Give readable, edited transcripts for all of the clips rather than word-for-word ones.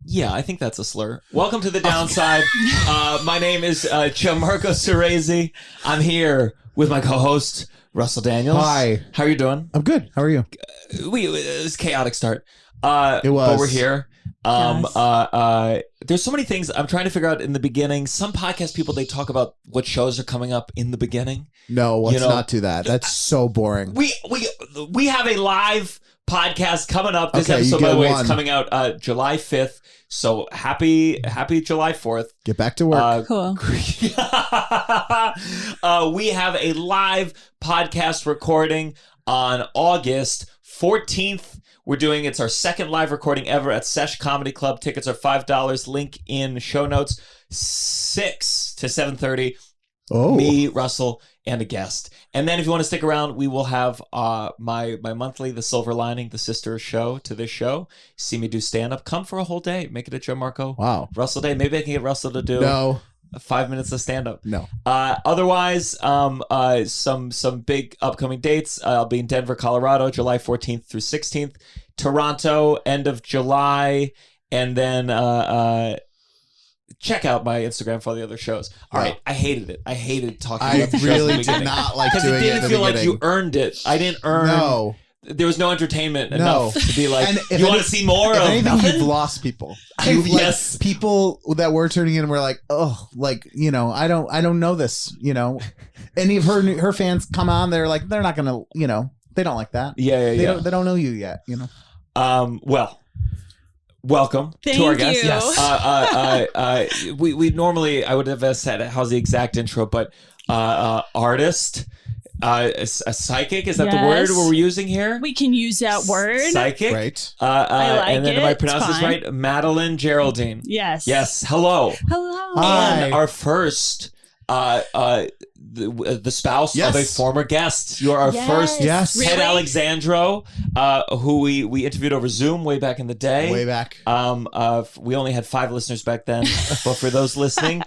Yeah, I think that's a slur. Welcome to the downside. My name is Gianmarco Soresi. I'm here with my co-host, Russell Daniels. Hi. How are you doing? I'm good. How are you? It was a chaotic start. It was. But we're here. Yes. There's so many things I'm trying to figure out in the beginning. Some podcast people, they talk about what shows are coming up in the beginning. No, let's not do that. That's so boring. We have a live podcast coming up. This Okay, episode, you by the get way, one. it's coming out July 5th. So happy July 4th. Get back to work. Cool. We have a live podcast recording on August 14th. It's our second live recording ever at Sesh Comedy Club. Tickets are $5. Link in show notes. 6 to 7:30. Oh. Me, Russell, and a guest. And then if you want to stick around, we will have my monthly The Silver Lining, the sister show to this show. See me do stand-up. Come for a whole day. Make it a Gianmarco Wow. Russell day. Maybe I can get Russell to do No. 5 minutes of stand-up. No. Otherwise, some big upcoming dates. I'll be in Denver, Colorado, July 14th through 16th. Toronto, end of July. And then check out my Instagram for all the other shows. All right. I hated it. I hated talking I about the shows really in the did beginning. not like Because doing it it didn't in the feel like beginning. you earned it. I didn't earn. No. There was no entertainment No. enough to be like, And if you want any- to see more If of anything, nothing? you've lost people. Yes. People that were tuning in were like, oh, like, I don't know this, Any of her fans come on, they're like, they're not gonna, they don't like that. Yeah. They don't know you yet, Well, welcome to our Thank guest. you. Yes. We normally, I would have said, how's the exact intro, but artist, a psychic, is that the word Yes. we're using here? We can use that word. Psychic. Right. I like and then it. if I pronounce It's this fine. right, Madalyn Geraldine. Yes. Yes. Hello. Hello. Hi. And our first, the spouse Yes. of a former guest. You're our Yes. first Yes. Ted Really? Alexandro, who we interviewed over Zoom way back in the day. Way back. We only had 5 listeners back then, but for those listening,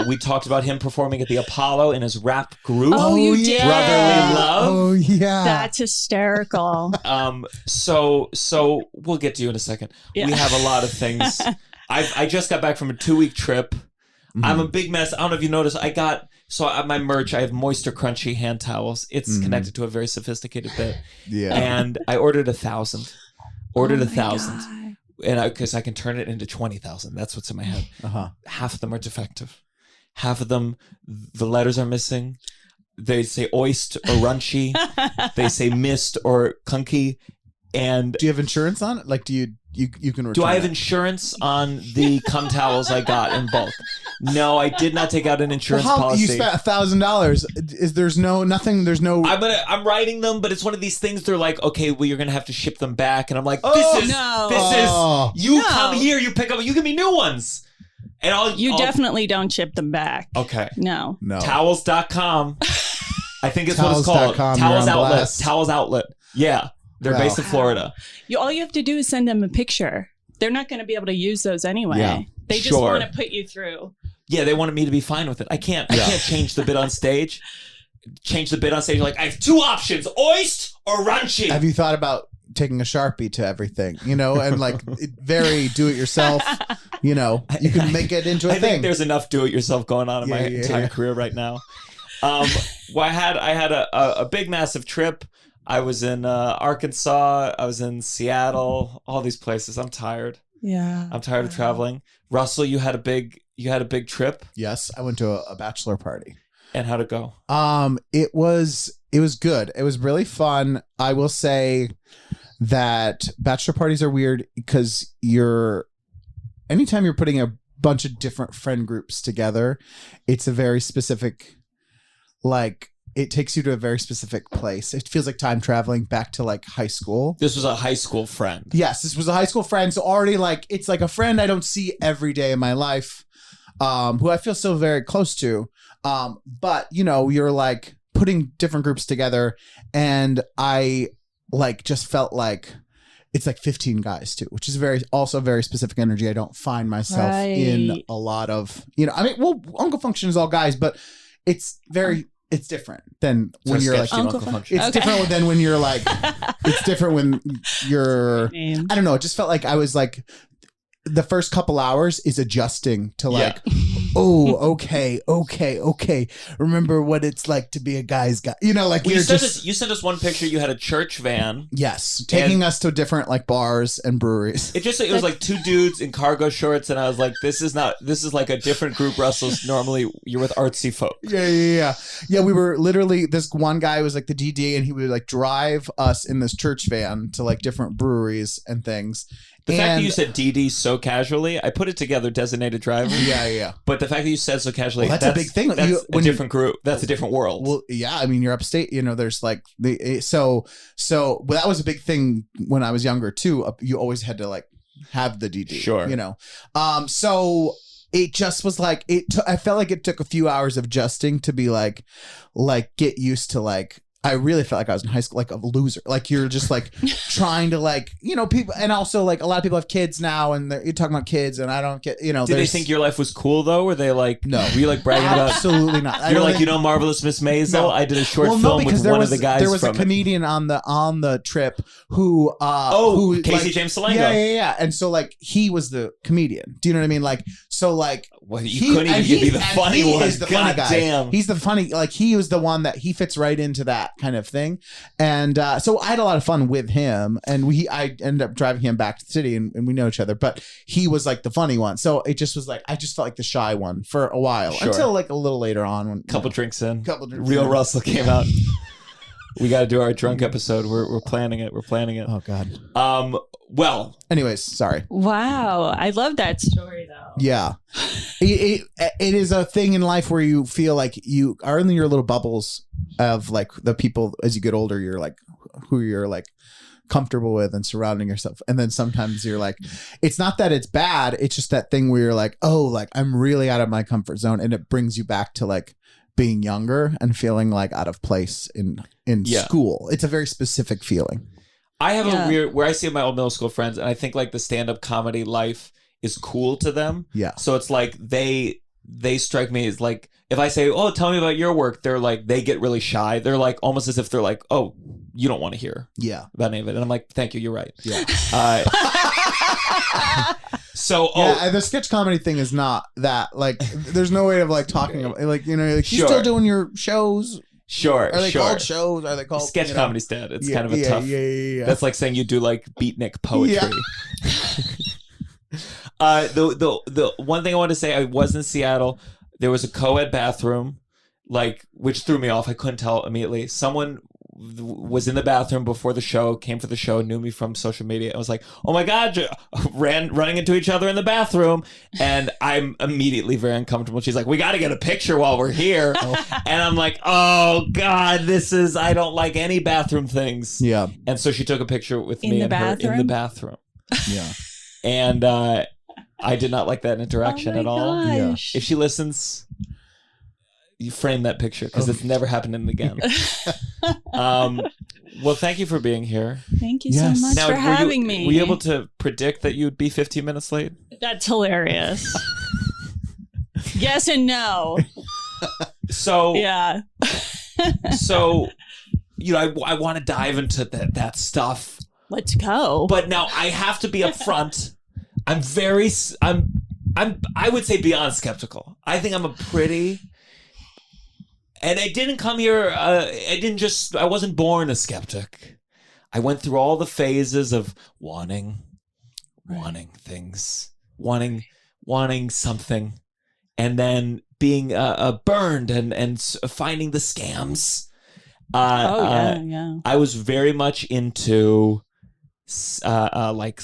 we talked about him performing at the Apollo in his rap group. Oh, you did. Brotherly Love. Oh, yeah. That's hysterical. So we'll get to you in a second. Yeah. We have a lot of things. I just got back from a 2-week trip. I'm a big mess. I don't know if you noticed. My merch, I have Moisture Crunchy hand towels. It's connected to a very sophisticated bit. Yeah. And I ordered 1,000. Ordered Oh 1,000. my God. And because I can turn it into 20,000. That's what's in my head. Uh-huh. Half of them are defective. Half of them, the letters are missing. They say oist or runchy. They say mist or kunky. And Do you have insurance on it? Like, do you can return do I have it? insurance on the cum towels I got in bulk? No, I did not take out an insurance policy. You spent $1,000. There's no. I'm writing them, but it's one of these things. They're like, okay, well, you're gonna have to ship them back, and I'm like, No. you No. come here, you pick up, you give me new ones, and You definitely don't ship them back. okay. No. Towels.com. I think it's what it's called. Towels.com, Towels you're on outlet. blast. Towels outlet. Yeah, they're Wow. based in Florida. All you have to do is send them a picture. They're not going to be able to use those anyway. Yeah. They just Sure. want to put you through. Yeah, they wanted me to be fine with it. I can't change the bit on stage. Like, I have 2 options: oist or runchy. Have you thought about taking a Sharpie to everything? And like very do it yourself. You can make it into a I thing. think there's enough do-it-yourself going on in my entire career right now. Well, I had a big, massive trip. I was in Arkansas. I was in Seattle. All these places. I'm tired. Yeah. I'm tired of traveling. Russell, you had a big trip. Yes, I went to a bachelor party. And how'd it go? It was good. It was really fun. I will say that bachelor parties are weird because anytime you're putting a bunch of different friend groups together, it's a very specific, it takes you to a very specific place. It feels like time traveling back to like high school. This was a high school friend. Yes, this was a high school friend. So already it's like a friend I don't see every day in my life, who I feel so very close to. But you're like putting different groups together, and I just felt like it's like 15 guys too, which is also very specific energy. I don't find myself in a lot of, Uncle Function is all guys, but it's different than when you're like, Uncle Function. it's different than when you're like, it's different when you're, Name. I don't know. It just felt like I was like, the first couple hours is adjusting to like, oh, okay. Remember what it's like to be a guy's guy. You know, like you sent us one picture. You had a church van. Yes, taking us to different like bars and breweries. It was like two dudes in cargo shorts, and I was like, this is like a different group. Russell's normally you're with artsy folk. Yeah. We were literally, this one guy was like the DD, and he would like drive us in this church van to like different breweries and things. The fact that you said DD so casually, I put it together, designated driver. Yeah. But the fact that you said so casually, that's a big thing. That's a different group. That's a different world. Well, yeah. I mean, you're upstate. You know, there's like so that was a big thing when I was younger too. You always had to like have the DD. Sure. You know. So it just was like I felt like it took a few hours of adjusting to be like get used to like. I really felt like I was in high school, like a loser. Like you're just like trying to like, you know, people, and also like a lot of people have kids now, and you're talking about kids, and I don't get, you know. Did they think your life was cool though? Were they like, no? Were you like bragging about? Absolutely not. You're like, you know, Marvelous Miss Maisel. No. I did a short film with one of the guys. There was a comedian on the trip who Casey like, James Salengo. Yeah. And so like he was the comedian. Do you know what I mean? Like so like. Well, you couldn't even give me the funny one. Is the funny guy. Damn. He's the funny, like he was the one that he fits right into that kind of thing. And so I had a lot of fun with him, and I ended up driving him back to the city, and we know each other, but he was like the funny one. So it just was like, I just felt like the shy one for a while until like a little later on. When couple drinks in, Real Russell came out. We got to do our drunk episode. We're planning it. Oh God. Well, anyways, sorry. Wow. I love that story though. Yeah. It is a thing in life where you feel like you are in your little bubbles of like the people as you get older, you're like who you're like comfortable with and surrounding yourself. And then sometimes you're like, it's not that it's bad. It's just that thing where you're like, oh, like I'm really out of my comfort zone. And it brings you back to like being younger and feeling like out of place in school. It's a very specific feeling. I have a weird, where I see my old middle school friends, and I think like the stand-up comedy life is cool to them. Yeah. So it's like they strike me as like, if I say, oh, tell me about your work, they're like, they get really shy. They're like, almost as if they're like, oh, you don't want to hear about any of it. And I'm like, thank you, you're right. Yeah. The sketch comedy thing is not that, like, there's no way of like talking about, like, you know, like, you still doing your shows. Sure. Are they called shows? Are they called sketch comedy's dead? It's kind of a tough. Yeah. That's like saying you do like beatnik poetry. Yeah. The one thing I want to say, I was in Seattle. There was a co-ed bathroom, like, which threw me off. I couldn't tell immediately. Someone was in the bathroom before the show, came for the show, knew me from social media. I was like, oh my God, running into each other in the bathroom. And I'm immediately very uncomfortable. She's like, we got to get a picture while we're here. And I'm like, oh God, I don't like any bathroom things. Yeah. And so she took a picture with me and her in the bathroom. Yeah. And I did not like that interaction at all. Yeah. If she listens, you frame that picture because it's never happening again. Well, thank you for being here. Thank you so much for having me. Were you able to predict that you'd be 15 minutes late? That's hilarious. Yes and no. So yeah. So, you know, I want to dive into that stuff. Let's go. But now I have to be upfront. I would say beyond skeptical. I think I'm a pretty. And I didn't come here, I wasn't born a skeptic. I went through all the phases of wanting things, wanting something, and then being burned and finding the scams. I was very much into like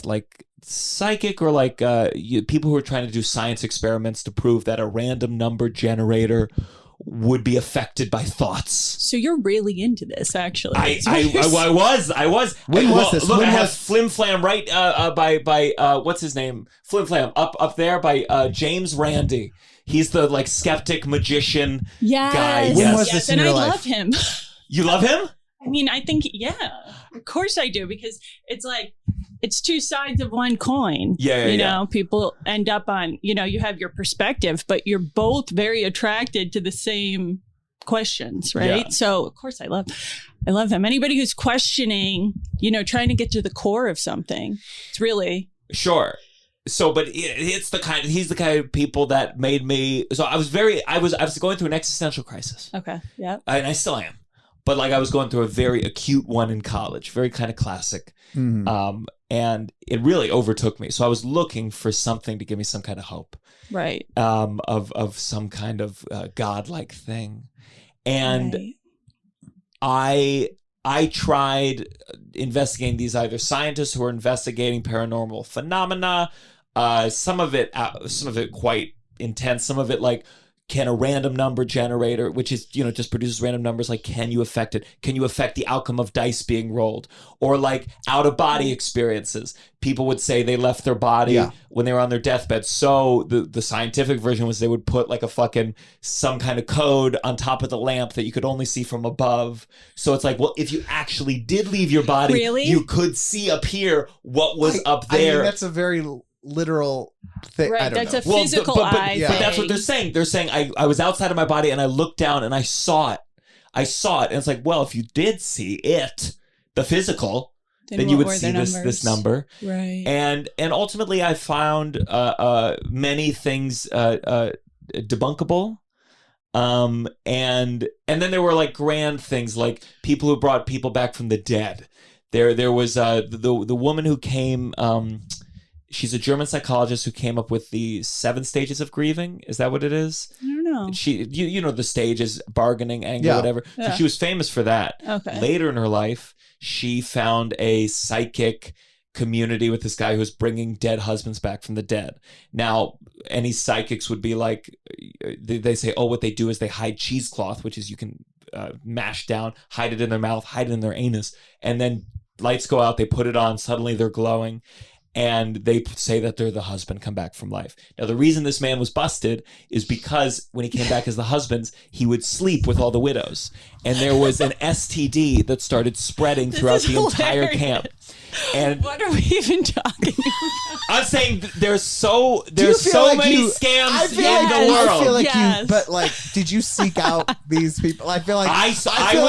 psychic or like people who are trying to do science experiments to prove that a random number generator would be affected by thoughts. So you're really into this, actually. I was. When was this? Look, I have Flim Flam right by what's his name? Flim Flam up there by James Randi. He's the like skeptic magician guy. When was this in your life? Love him. You love him? I mean, I think, of course I do, because it's like, it's two sides of one coin. You know, people end up on, you know, you have your perspective, but you're both very attracted to the same questions, right? Yeah. So, of course, I love him. Anybody who's questioning, you know, trying to get to the core of something, it's really... Sure. but he's the kind of people that made me. So I was going through an existential crisis. Okay. Yeah. And I still am, but like I was going through a very acute one in college, very kind of classic. Mm-hmm. And it really overtook me. So I was looking for something to give me some kind of hope, right? Of some kind of godlike thing, and I tried investigating these either scientists who are investigating paranormal phenomena, some of it quite intense, some of it like, can a random number generator, which is, just produces random numbers, like, can you affect it? Can you affect the outcome of dice being rolled? Or like out of body experiences. People would say they left their body when they were on their deathbed. So the scientific version was they would put like some kind of code on top of the lamp that you could only see from above. So it's like, well, if you actually did leave your body, you could see up here what was up there. I mean, that's a very literal thing. Right, I don't that's know. a physical eye. But that's what they're saying. They're saying I was outside of my body and I looked down and I saw it. And it's like, well, if you did see it, the physical, then you would see this number. Right. And ultimately I found many things debunkable. And then there were like grand things, like people who brought people back from the dead. There was the woman who came. She's a German psychologist who came up with the 7 stages of grieving. Is that what it is? I don't know. You know the stages: bargaining, anger, whatever. Yeah. So she was famous for that. Okay. Later in her life, she found a psychic community with this guy who was bringing dead husbands back from the dead. Now, any psychics would be like, they say, oh, what they do is they hide cheesecloth, which is you can mash down, hide it in their mouth, hide it in their anus, and then lights go out, they put it on, suddenly they're glowing. And they say that they're the husband come back from life. Now, the reason this man was busted is because when he came back as the husbands, he would sleep with all the widows. And there was an STD that started spreading throughout the entire camp. And what are we even talking about? I'm saying there's so many scams in the world. I feel like you, but like, did you seek out these people? I feel like I feel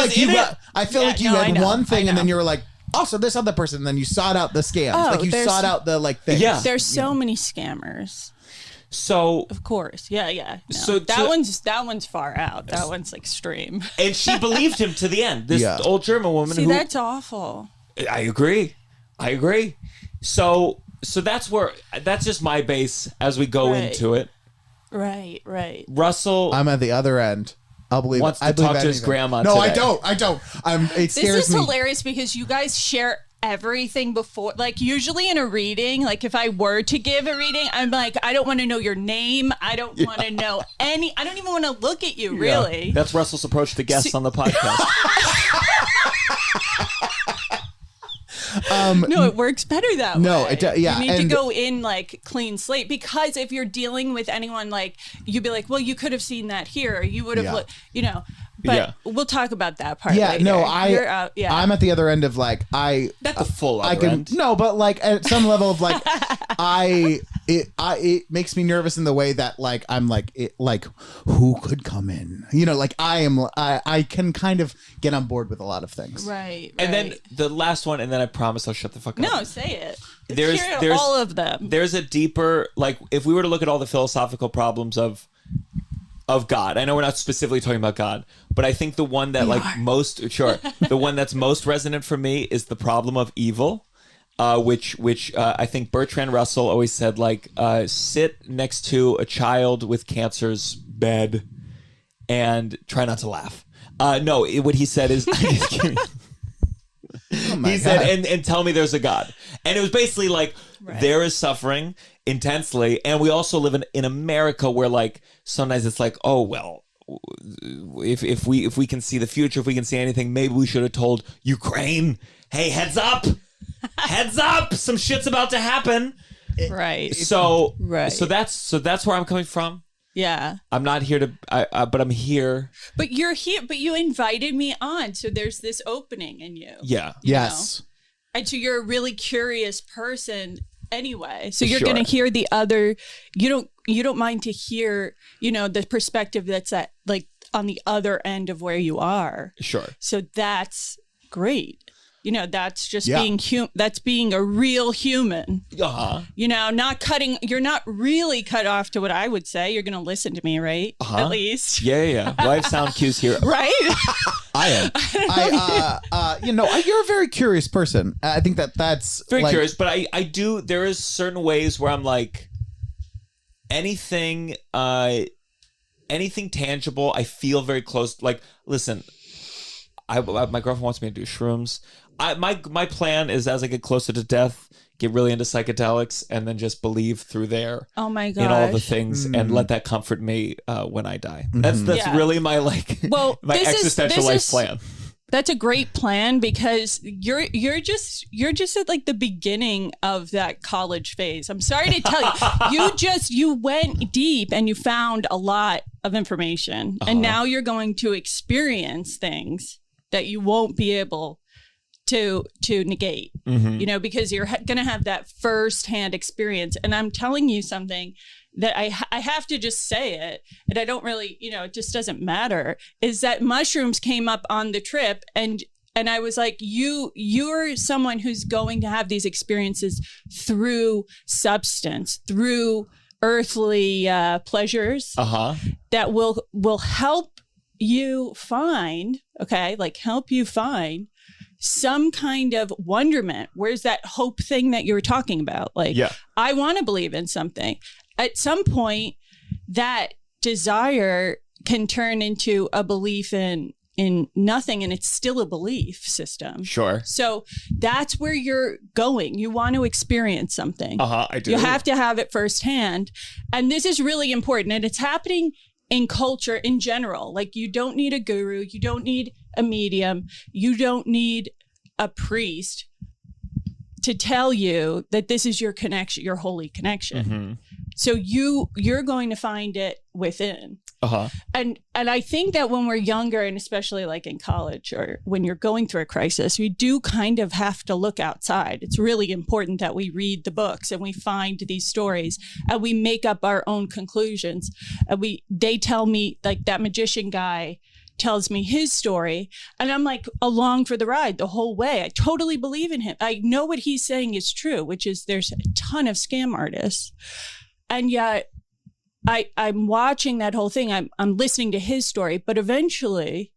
like you had one thing and then you were like, also this other person, and then you sought out the scams. Like you sought out the like things. Yeah. There's so many scammers. So of course. Yeah. No. So that one's far out. That one's extreme. And she believed him to the end. This old German woman. See, that's awful. I agree. So that's just my base as we go into it. Right. Russell, I'm at the other end. I'll believe. Wants to talk to his grandma. No, today. I don't. It scares me. This is hilarious because you guys share everything before. Like usually in a reading, like if I were to give a reading, I'm like, I don't want to know your name. I don't want to know I don't even want to look at you. Really. That's Russell's approach to guests on the podcast. No, it works better that way. No, you need to go in like clean slate, because if you're dealing with anyone, like you'd be like, well, you could have seen that here, or you would have, But we'll talk about that part. Yeah, later. no, I'm at the other end of like not the full other end. No, but like at some level of like it makes me nervous in the way that like I'm like who could come in? Like I can kind of get on board with a lot of things. Right. And then the last one, and then I promise I'll shut the fuck up. No, say it. There's all of them. There's a deeper, like if we were to look at all the philosophical problems of God. I know we're not specifically talking about God, but I think the one that the one that's most resonant for me is the problem of evil, which I think Bertrand Russell always said, like, sit next to a child with cancer's bed and try not to laugh. What he said is, I'm just kidding. He said, and tell me there's a God. And it was basically like, there is suffering intensely, and we also live in America where like sometimes it's like, oh well, if we can see the future, if we can see anything, maybe we should have told Ukraine, hey, heads up, some shit's about to happen. Right. So that's where I'm coming from. Yeah. I'm not here to, but I'm here. But you're here, but you invited me on, so there's this opening in you. Yeah. Yes. And so you're a really curious person anyway. So you're going to hear the other, you don't mind to hear, the perspective that's at like on the other end of where you are. Sure. So that's great. You know, that's just being that's being a real human. You know, you're not really cut off to what I would say. You're going to listen to me, right? At least. Yeah. Well, I have sound cues here. Right? I am. You know, you're a very curious person. I think that's very curious, but I do, there is certain ways where I'm like, anything tangible, I feel very close. Like, listen, my girlfriend wants me to do shrooms. My plan is, as I get closer to death, get really into psychedelics and then just believe through there. Oh my god! In all the things and let that comfort me when I die. That's really my my existential life plan. That's a great plan, because you're just at like the beginning of that college phase. I'm sorry to tell you, you went deep and you found a lot of information, and now you're going to experience things that you won't be able to negate, you know, because you're going to have that firsthand experience. And I'm telling you something that I have to just say it, and I don't really, you know, it just doesn't matter, is that mushrooms came up on the trip, and I was like, you're someone who's going to have these experiences through substance, through earthly pleasures that will help you find, help you find some kind of wonderment. Where's that hope thing that you were talking about? I want to believe in something. At some point, that desire can turn into a belief in nothing, and it's still a belief system. Sure. So that's where you're going. You want to experience something. I do. You have to have it firsthand. And this is really important. And it's happening in culture in general. Like, you don't need a guru. You don't need a medium. You don't need a priest to tell you that this is your connection, your holy connection. So you're going to find it within. And I think that when we're younger, and especially like in college or when you're going through a crisis, we do kind of have to look outside. It's really important that we read the books and we find these stories and we make up our own conclusions. And they tell me, like, that magician guy tells me his story, and I'm like along for the ride the whole way. I totally believe in him. I know what he's saying is true, which is there's a ton of scam artists. And yet I'm watching that whole thing. I'm listening to his story, but eventually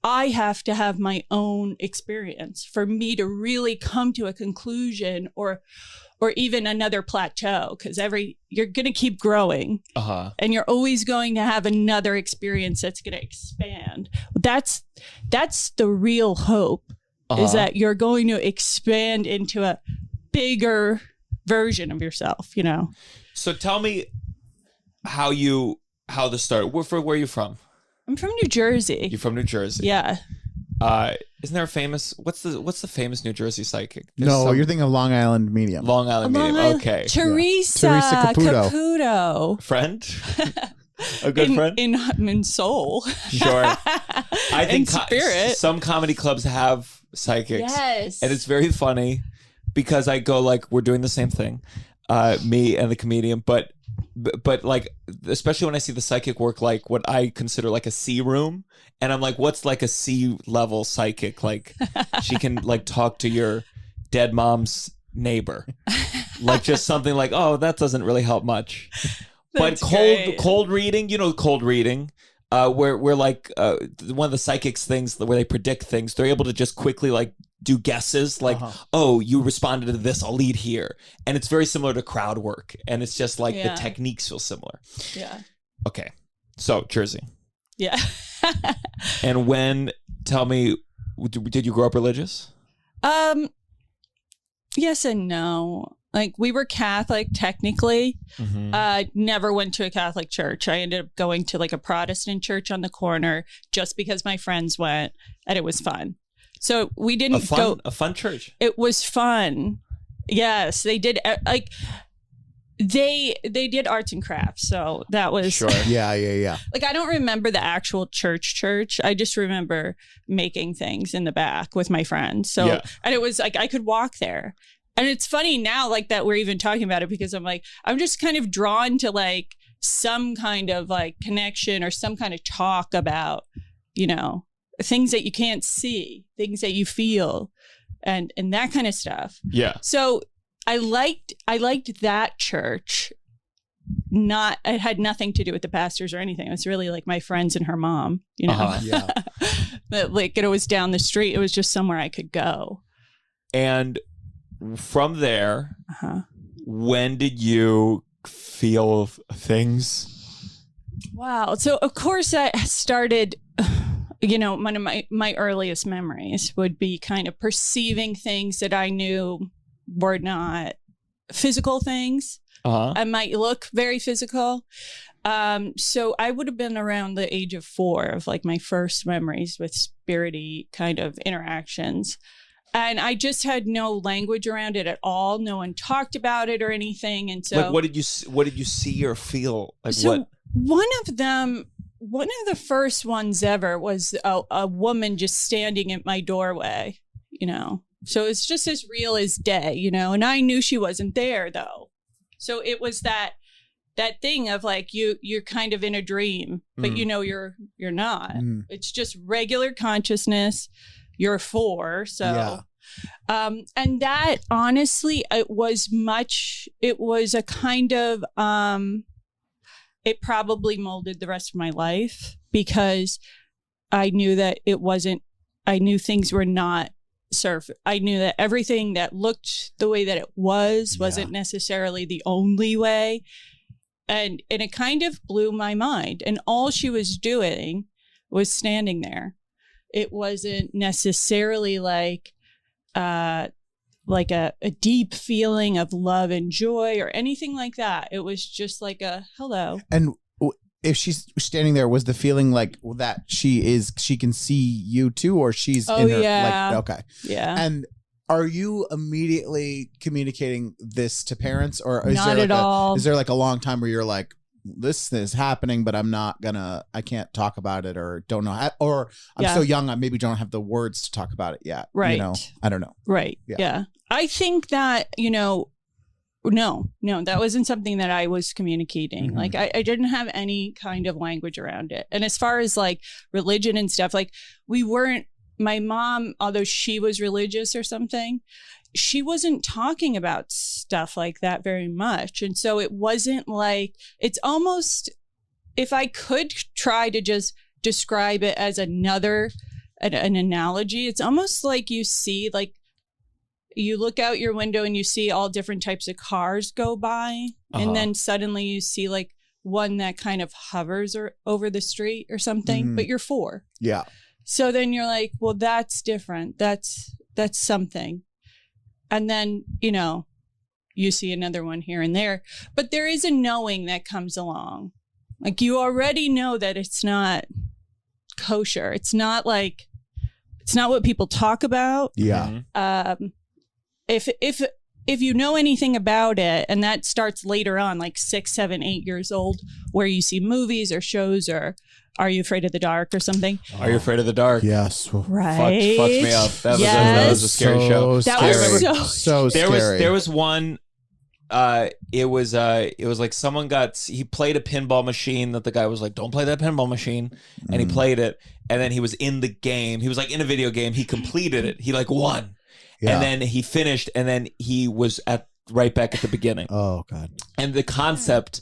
I have to have my own experience for me to really come to a conclusion or even another plateau, because you're going to keep growing and you're always going to have another experience that's going to expand. That's the real hope, is that you're going to expand into a bigger version of yourself, you know? So tell me how this started. Where are you from? I'm from New Jersey. You're from New Jersey? Yeah. Isn't there a famous, what's the famous New Jersey psychic? You're thinking of Long Island Medium. Long Island Medium. Okay. Teresa Caputo. Friend? A good friend? In soul. Sure. I think spirit. Some comedy clubs have psychics. Yes. And it's very funny because I go like, we're doing the same thing. Me and the comedian, but like, especially when I see the psychic work, like what I consider like a C room, and I'm like, what's like a C level psychic? Like, she can like talk to your dead mom's neighbor, like just something like, oh, that doesn't really help much. But cold reading, cold reading, where like one of the psychics things where they predict things, they're able to just quickly like do guesses, like, oh, you responded to this, I'll lead here. And it's very similar to crowd work. And it's just like the techniques feel similar. Yeah. Okay. So Jersey. Yeah. And tell me, did you grow up religious? Yes and no. Like, we were Catholic technically. Never went to a Catholic church. I ended up going to like a Protestant church on the corner just because my friends went and it was fun. So we didn't go. A fun church. It was fun. Yes, they did. Like, they did arts and crafts. So that was sure. Yeah. Like, I don't remember the actual church. I just remember making things in the back with my friends. So and it was like I could walk there. And it's funny now, like, that we're even talking about it, because I'm like, I'm just kind of drawn to like some kind of like connection or some kind of talk about, things that you can't see, things that you feel. and that kind of stuff. Yeah. So I liked that church. It had nothing to do with the pastors or anything. It was really like my friends and her mom, you know. Yeah. But like it was down the street. It was just somewhere I could go. And from there, when did you feel things? Wow. So of course I started, one of my earliest memories would be kind of perceiving things that I knew were not physical things. I might look very physical. So I would have been around the age of 4 of like my first memories with spirity kind of interactions. And I just had no language around it at all. No one talked about it or anything. And so, like, what did you see or feel? Like, so what? One of the first ones ever was a woman just standing at my doorway, So it's just as real as day, and I knew she wasn't there though. So it was that thing of like you're kind of in a dream, but you're not. It's just regular consciousness. You're 4, so and that honestly it was a kind of it probably molded the rest of my life because I knew that I knew things were not I knew that everything that looked the way that it wasn't necessarily the only way. And it kind of blew my mind. And all she was doing was standing there. It wasn't necessarily like a deep feeling of love and joy or anything like that. It was just like a hello. And if she's standing there, was the feeling like that she can see you too, or she's in her, like, okay. Yeah. And are you immediately communicating this to parents, or is not there at all? Is there like a long time where you're like, this is happening, but I can't talk about it, or don't know how, or I'm so young, I maybe don't have the words to talk about it yet. Right. I don't know. Right. Yeah. I think that, no, that wasn't something that I was communicating. Like I didn't have any kind of language around it. And as far as like religion and stuff, like my mom, although she was religious or something, she wasn't talking about stuff like that very much. And so it wasn't like, it's almost, if I could try to just describe it as an analogy, it's almost like you see, like, you look out your window and you see all different types of cars go by. And then suddenly you see like one that kind of hovers over the street or something, but you're 4. Yeah. So then you're like, well, that's different. That's something. And then, you see another one here and there, but there is a knowing that comes along. Like you already know that it's not kosher. It's not what people talk about. Yeah. If you know anything about it, and that starts later on, like 6, 7, 8 years old, where you see movies or shows, or Are You Afraid of the Dark or something? Are You Afraid of the Dark? Yes. Right. Fucked me up. That was a scary show. That was so scary. There was one. It was like someone he played a pinball machine that the guy was like, don't play that pinball machine, and he played it, and then he was in the game. He was like in a video game. He completed it. He like won. Yeah. And then he finished, and then he was right back at the beginning. Oh, God. And the concept,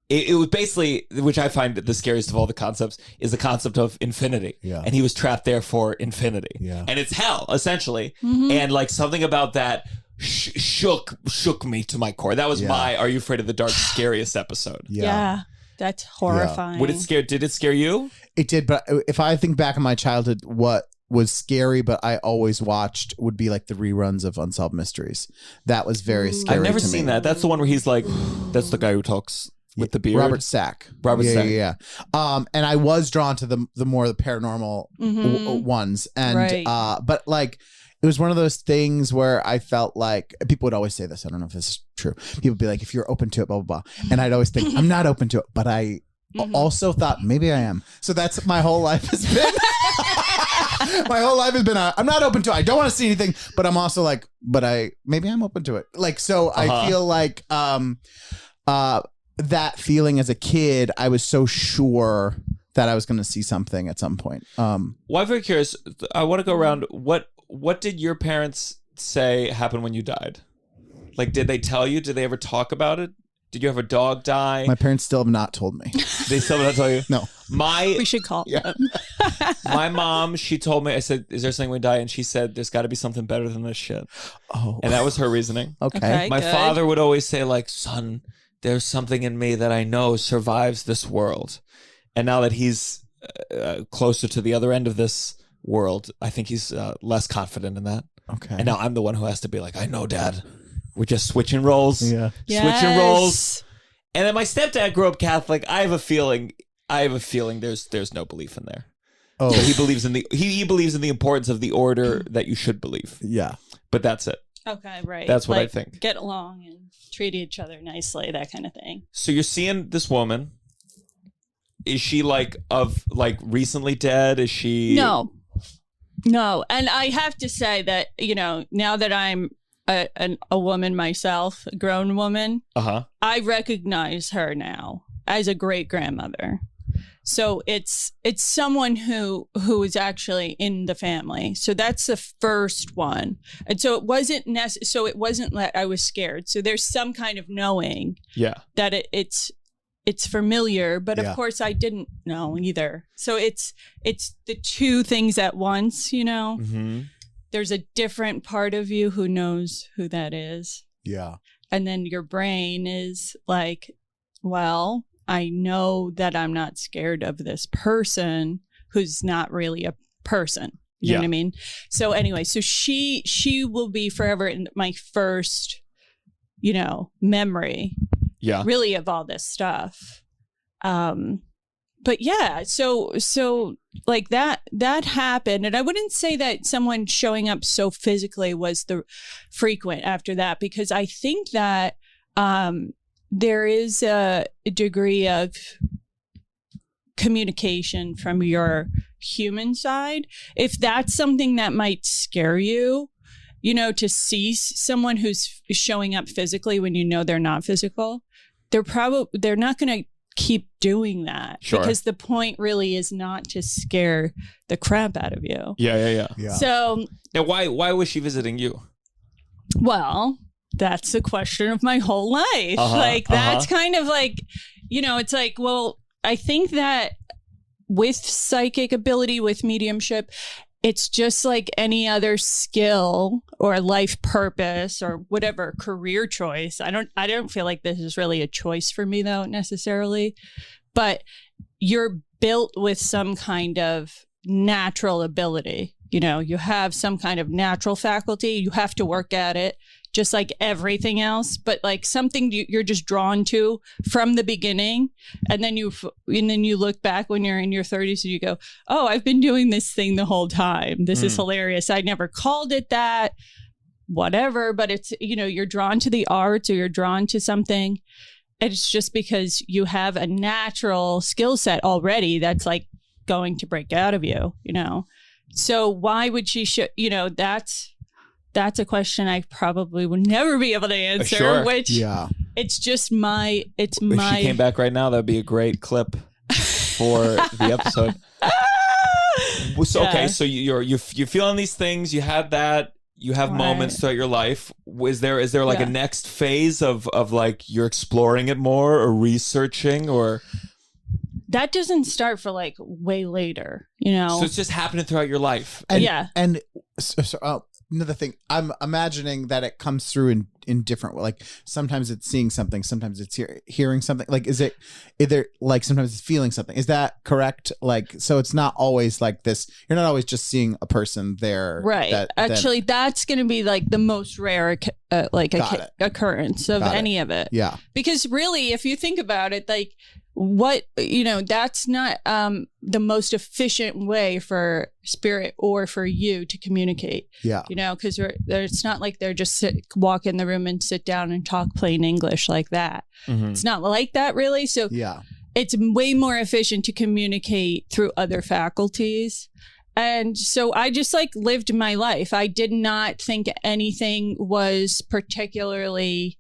it was basically, which I find the scariest of all the concepts, is the concept of infinity. Yeah. And he was trapped there for infinity. Yeah. And it's hell, essentially. And like something about that shook me to my core. That was my Are You Afraid of the Dark scariest episode. Yeah. That's horrifying. Did it scare you? It did, but if I think back in my childhood, what was scary, but I always watched, would be like the reruns of Unsolved Mysteries. That was very scary. I've never to seen me. that. That's the one where he's like, that's the guy who talks with the beard. Robert Stack. Yeah. And I was drawn to the more the paranormal ones, and but like it was one of those things where I felt like people would always say this. I don't know if this is true. People would be like, if you're open to it, blah blah blah, and I'd always think I'm not open to it, but I also thought maybe I am. So that's my whole life has been. My whole life has been I'm not open to it. I don't want to see anything, but I'm also like, maybe I'm open to it. Like, so I feel like that feeling as a kid, I was so sure that I was going to see something at some point. Well, I'm very curious. I want to go around. what did your parents say happened when you died? Like, did they tell you? Did they ever talk about it? Did you have a dog die? My parents still have not told me. They still have not told you? No. We should call them. My mom, she told me, I said, is there something when we die? And she said, there's got to be something better than this shit. Oh. And that was her reasoning. Okay. My father would always say, like, son, there's something in me that I know survives this world. And now that he's closer to the other end of this world, I think he's less confident in that. Okay. And now I'm the one who has to be like, I know, Dad. We're just switching roles. Yeah. Switching roles. And then my stepdad grew up Catholic. I have a feeling there's no belief in there. Oh. But he believes in he believes in the importance of the order that you should believe. Yeah. But that's it. Okay, right. That's what I think. Get along and treat each other nicely, that kind of thing. So you're seeing this woman. Is she recently dead? Is she? No. And I have to say that, now that I'm a woman myself, a grown woman, I recognize her now as a great grandmother. So it's someone who is actually in the family. So that's the first one. And so it wasn't that I was scared. So there's some kind of knowing that it's familiar, but of course I didn't know either. So it's the two things at once, Mm-hmm. There's a different part of you who knows who that is. Yeah. And then your brain is like, well, I know that I'm not scared of this person who's not really a person. You know what I mean? So anyway, so she will be forever in my first, memory. Yeah. Really of all this stuff. But yeah, so like that happened. And I wouldn't say that someone showing up so physically was the frequent after that, because I think that there is a degree of communication from your human side. If that's something that might scare you, to see someone who's showing up physically when they're not physical, they're not going to keep doing that because the point really is not to scare the crap out of you. Yeah. So now, why was she visiting you? Well, that's the question of my whole life. That's kind of like, it's like, well, I think that with psychic ability, with mediumship, it's just like any other skill or life purpose or whatever career choice. I don't feel like this is really a choice for me though, necessarily, but you're built with some kind of natural ability. You have some kind of natural faculty. You have to work at it just like everything else, but like something you're just drawn to from the beginning. And then you look back when you're in your 30s and you go, oh, I've been doing this thing the whole time. This is hilarious. I never called it that, whatever, but it's, you're drawn to the arts or you're drawn to something. It's just because you have a natural skill set already that's like going to break out of you, So why would she that's a question I probably would never be able to answer, which it's just if she came back right now, that'd be a great clip for the episode. So you're feeling these things, you had that, you have moments throughout your life. Is there like a next phase of like you're exploring it more or researching or? That doesn't start for like way later, So it's just happening throughout your life. And another thing, I'm imagining that it comes through in different way. Like sometimes it's seeing something, sometimes it's hearing something. Like is it either like sometimes it's feeling something? Is that correct? Like so, it's not always like this. You're not always just seeing a person there, right? Actually, that's going to be like the most rare occurrence of any of it. Yeah, because really, if you think about it, like. That's not the most efficient way for spirit or for you to communicate. Yeah. Because it's not like they're just walk in the room and sit down and talk plain English like that. Mm-hmm. It's not like that really. So it's way more efficient to communicate through other faculties. And so I just like lived my life. I did not think anything was particularly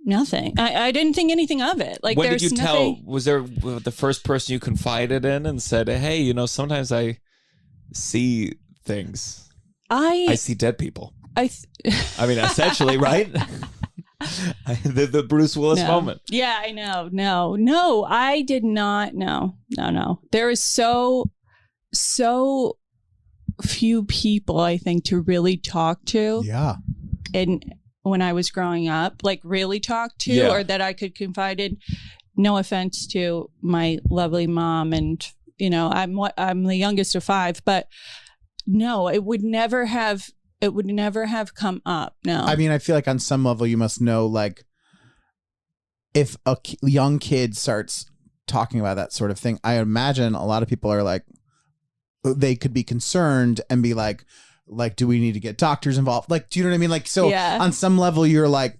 nothing. I didn't think anything of it. Like, when did you tell? Was there the first person you confided in and said, "Hey, sometimes I see things"? I see dead people. I mean, essentially, right? the Bruce Willis moment. Yeah, I know. No, I did not. No. There is so few people, I think, to really talk to. Yeah. And when I was growing up, like really talk to, or that I could confide in. No offense to my lovely mom, and I'm the youngest of 5, but no, it would never have come up. No. I mean, I feel like on some level you must know, like, if a young kid starts talking about that sort of thing, I imagine a lot of people are like, they could be concerned and be like, do we need to get doctors involved? Like, do you know what I mean? Like, so on some level you're like,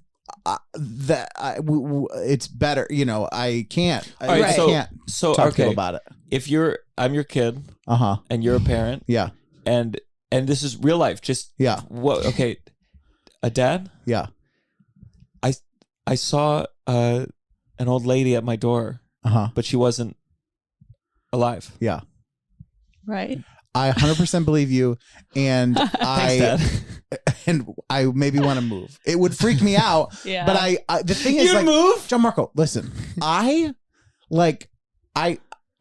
it's better, I can't. I can't talk to people about it. If I'm your kid, and you're a parent, and this is real life. Just what? Okay, a dad. Yeah, I saw an old lady at my door, but she wasn't alive. Yeah, right. I 100% believe you, and Thanks, Dad. And I maybe want to move. It would freak me out. But I the thing is, like, move? Gianmarco, listen, I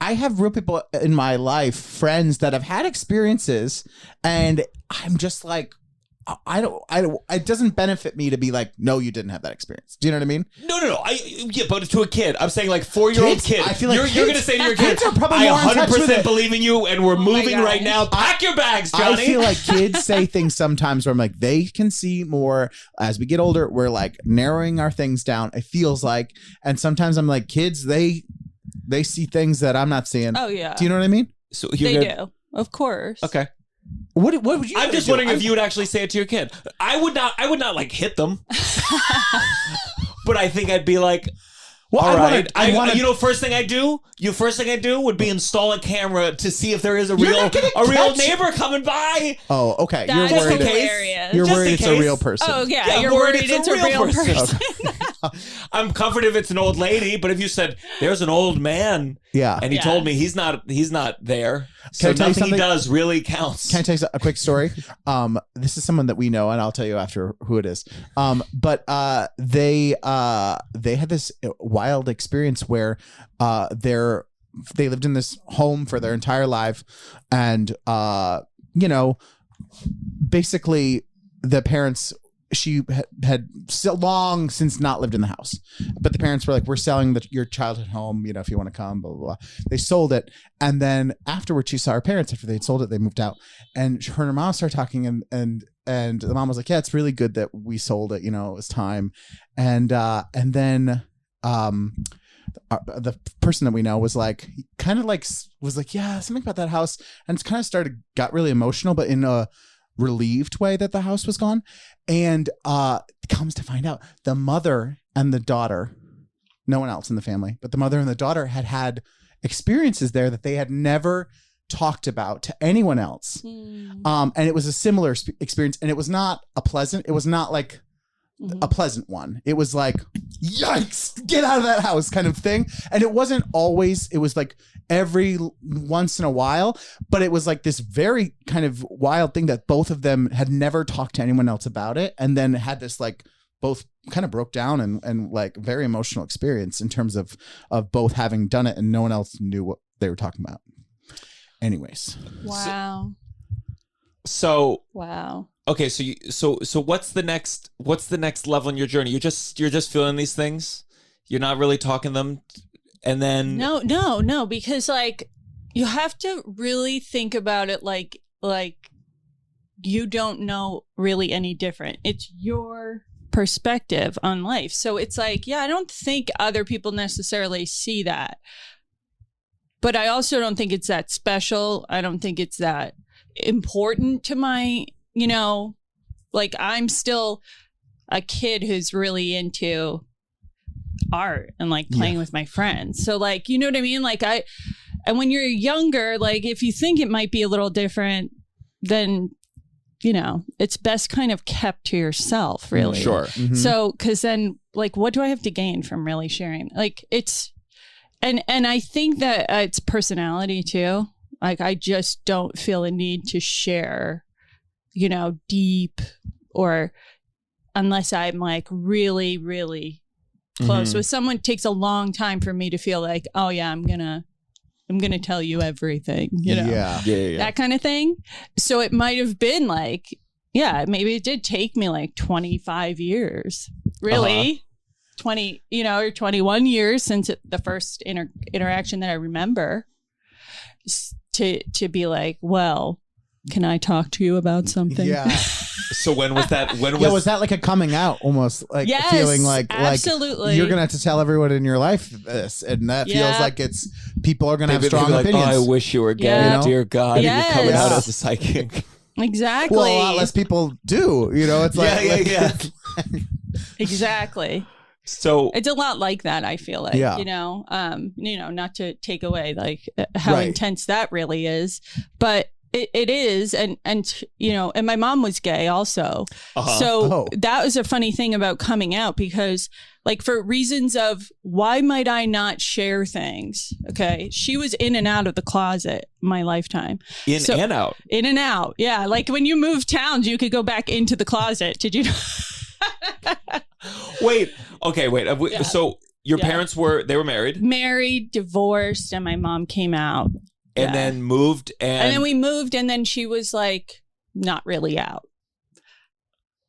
have real people in my life, friends that have had experiences, and I'm just like, I don't, it doesn't benefit me to be like, no, you didn't have that experience. Do you know what I mean? No. But to a kid, I'm saying like 4-year-old kid. I feel like you're going to say to your kids, I 100% believe in you, and we're moving right now. Pack your bags, Johnny. I feel like kids say things sometimes where I'm like, they can see more as we get older. We're like narrowing our things down. It feels like, and sometimes I'm like, kids, they see things that I'm not seeing. Oh yeah. Do you know what I mean? So they do, of course. Okay. What would you? I'm just wondering if you would actually say it to your kid. I would not like hit them, but I think I'd be like, well, all right. First thing I do would be install a camera to see if there is a real neighbor coming by. Oh, okay. That's hilarious. You're worried it's a real person. Oh yeah, you're worried it's a real person. Okay. I'm comforted if it's an old lady, but if you said there's an old man, and he told me he's not there, so nothing he does really counts. Can I tell you a quick story? This is someone that we know, and I'll tell you after who it is. But they had this wild experience where they lived in this home for their entire life, and basically the parents, she had so long since not lived in the house, but the parents were like, we're selling your childhood home, if you want to come, blah, blah, blah. They sold it. And then afterwards she saw her parents. After they'd sold it, they moved out, and her and her mom started talking, and the mom was like, yeah, it's really good that we sold it. It was time. And then the person that we know was like, yeah, something about that house. And it's kind of got really emotional, but in a relieved way that the house was gone. And comes to find out, the mother and the daughter, no one else in the family, but the mother and the daughter had experiences there that they had never talked about to anyone else. And it was a similar experience, and it was not a pleasant one. It was like, yikes, get out of that house kind of thing. And it wasn't always, it was like every once in a while, but it was like this very kind of wild thing that both of them had never talked to anyone else about it. And then had this like, both kind of broke down and like very emotional experience in terms of both having done it and no one else knew what they were talking about. Anyways. Wow. So wow. Okay, so what's the next level in your journey? You're just feeling these things. You're not really talking them, and then no, because like you have to really think about it like you don't know really any different. It's your perspective on life. So it's like, yeah, I don't think other people necessarily see that, but I also don't think it's that special. I don't think it's that important to my. Like I'm still a kid who's really into art and like playing with my friends. So like, you know what I mean? Like and when you're younger, like if you think it might be a little different, then, it's best kind of kept to yourself, really. Sure. Mm-hmm. So, cause then like, what do I have to gain from really sharing? Like it's, and I think that it's personality too. Like I just don't feel a need to share deep, or unless I'm like really, really close with someone. It takes a long time for me to feel like, oh yeah, I'm gonna tell you everything, that kind of thing. So it might have been like, maybe it did take me like 25 years, really. 20, or 21 years since the first interaction that I remember, to be like, well, can I talk to you about something? Yeah. So when was that? Was that like a coming out, almost like feeling like absolutely you're gonna have to tell everyone in your life this, and that feels like people are gonna have strong opinions. Oh, I wish you were gay, dear God, you're coming out as a psychic. Exactly. Well, a lot less people do. It's like exactly. So it's a lot like that, I feel like, not to take away like how intense that really is, but it is. And my mom was gay also. So that was a funny thing about coming out, because like for reasons of why might I not share things? Okay. She was in and out of the closet my lifetime. In and out. Yeah. Like when you move towns, you could go back into the closet. Did you know? Wait. So your parents were married, divorced, and my mom came out. And then moved. And then we moved, and then she was like, not really out.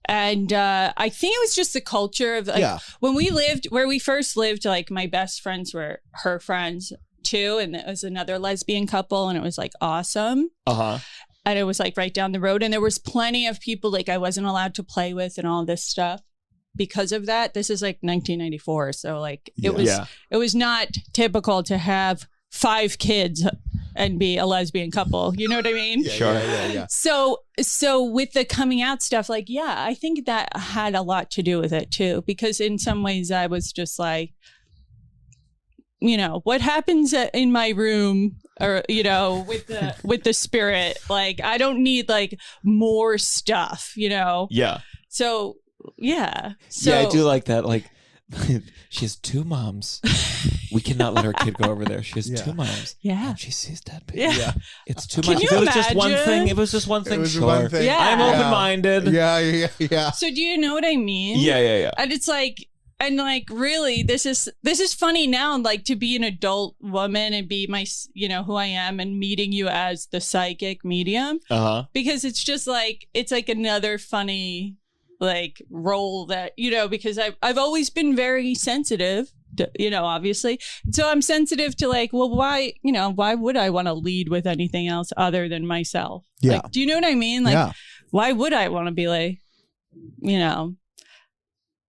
And I think it was just the culture of like, when we lived, where we first lived, like my best friends were her friends too. And it was another lesbian couple, and it was like awesome. And it was like right down the road. And there was plenty of people like I wasn't allowed to play with and all this stuff because of that. This is like 1994. So like it was not typical to have 5 kids and be a lesbian couple. You know what I mean? Sure. Yeah. So with the coming out stuff, like, I think that had a lot to do with it too, because in some ways I was just like, what happens in my room, or, with the spirit, like, I don't need like more stuff, Yeah. So, yeah. I do like that. Like, she has 2 moms. We cannot let our kid go over there. She has 2 moms. Yeah. And she sees dead baby. Yeah. It's too much. If it was just one thing, sure. One thing. Yeah. I'm open-minded. Yeah. So do you know what I mean? Yeah. And it's like, and like, really, this is funny now, like to be an adult woman and be my, who I am, and meeting you as the psychic medium. Because it's just like, it's like another funny like role that, because I've always been very sensitive to, obviously. So I'm sensitive to like, well, why would I want to lead with anything else other than myself? Yeah. Like, do you know what I mean? Like, why would I want to be like,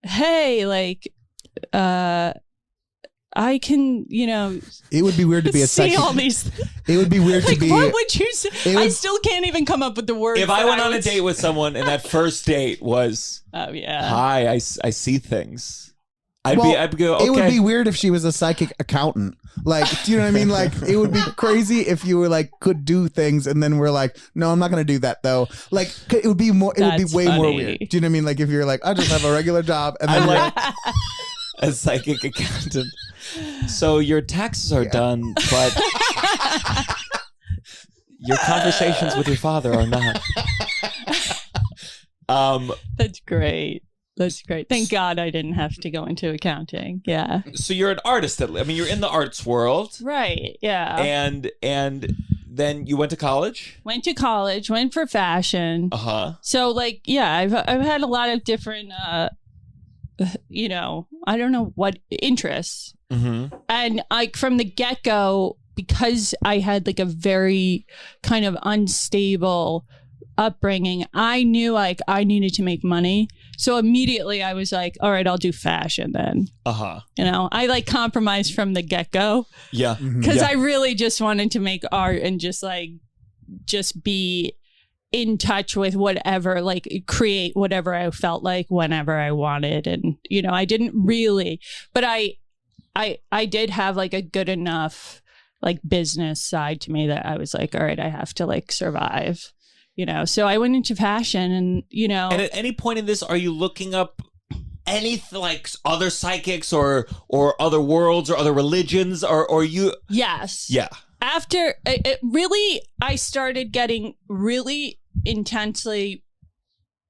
hey, like, I can, it would be weird to be a see psychic. all these. It would be weird like, to be. What would you say? I still can't even come up with the word. If I went on a date with someone and that first date was, hi, I see things. I'd go, okay. It would be weird if she was a psychic accountant. Like, do you know what I mean? Like, it would be crazy if you were like, could do things, and then we're like, no, I'm not going to do that though. Like, it would be more, it would be way more weird. Do you know what I mean? Like, if you're like, I just have a regular job, and then like a psychic accountant. So your taxes are done, but your conversations with your father are not. That's great. Thank God I didn't have to go into accounting. Yeah. So you're an artist. You're in the arts world. Right. Yeah. And then you went to college? Went for fashion. So like, I've had a lot of different, I don't know what interests. And like from the get-go, because I had like a very kind of unstable upbringing, I knew like I needed to make money. So immediately I was like, all right, I'll do fashion then. I like compromised from the get-go. Yeah. Because I really just wanted to make art and just be in touch with whatever, like create whatever I felt like whenever I wanted. And, I didn't really, but I did have like a good enough like business side to me that I was like, all right, I have to like survive. So I went into fashion and, And at any point in this, are you looking up any like other psychics or other worlds or other religions or you? Yes. Yeah. After I started getting really intensely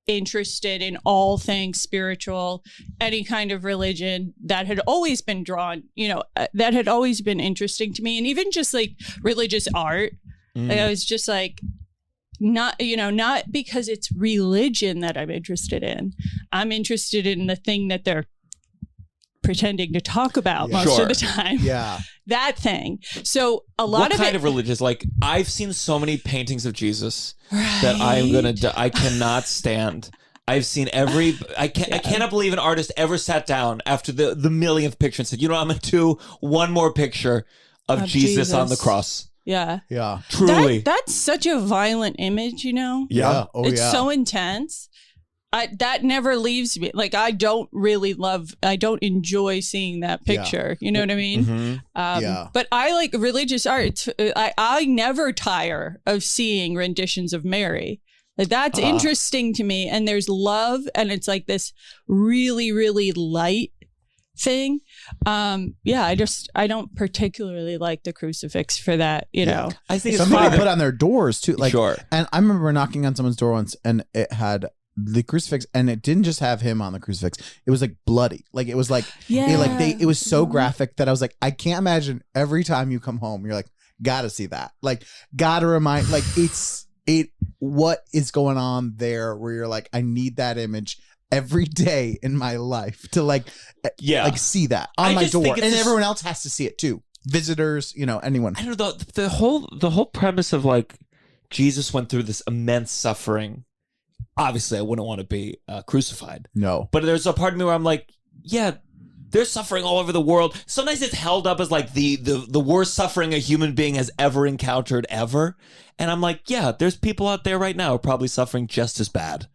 interested in all things spiritual, any kind of religion. That had always been drawn, that had always been interesting to me. And even just like religious art, like, I was just like, not because it's religion that I'm interested in. I'm interested in the thing that they're pretending to talk about most of the time. Yeah. That thing. So a lot what of kind of religious? Like, I've seen so many paintings of Jesus that I cannot stand. I've seen I cannot believe an artist ever sat down after the millionth picture and said, I'm going to do one more picture of Jesus on the cross. Yeah. Yeah. Truly. That's such a violent image, Yeah. Oh, it's so intense. That never leaves me. Like, I don't enjoy seeing that picture. You know what I mean? Mm-hmm. But I like religious art. I never tire of seeing renditions of Mary. Like, that's interesting to me. And there's love, and it's like this really, really light thing. I don't particularly like the crucifix for that, know. I think some people put on their doors too. Like, and I remember knocking on someone's door once, and it had the crucifix, and it didn't just have him on the crucifix. It was like bloody. Like, it was like, it was so graphic that I was like, I can't imagine every time you come home, you're like, gotta see that. Like, gotta remind, like, what is going on there where you're like, I need that image every day in my life to like see that on my door, and everyone else has to see it too. Visitors, anyone. I don't know, the whole premise of like Jesus went through this immense suffering. Obviously, I wouldn't want to be crucified. No, but there's a part of me where I'm like, yeah, there's suffering all over the world. Sometimes it's held up as like the worst suffering a human being has ever encountered ever, and I'm like, yeah, there's people out there right now who are probably suffering just as bad.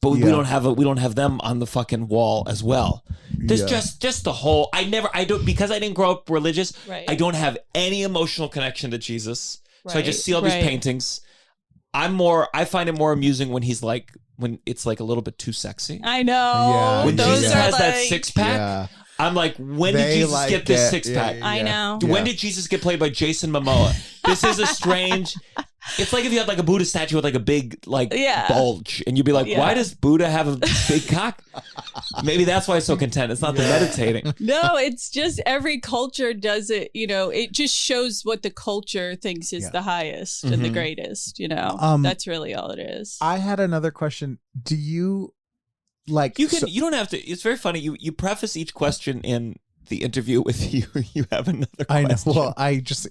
But we don't have them on the fucking wall as well. There's just the whole. Because I didn't grow up religious. Right. I don't have any emotional connection to Jesus. So I just see all these paintings. I find it more amusing when it's like a little bit too sexy. I know. Yeah. When Jesus has that six pack. I'm like, when did Jesus get this six pack? I know. When did Jesus get played by Jason Momoa? This is a strange. It's like if you had like a Buddha statue with like a big bulge, and you'd be like, why does Buddha have a big cock? Maybe that's why it's so content. It's not the meditating. No, it's just every culture does it. It just shows what the culture thinks is the highest and the greatest. That's really all it is. I had another question. Do you like? You don't have to. It's very funny. You preface each question in the interview with you have another question. I know. Well, I just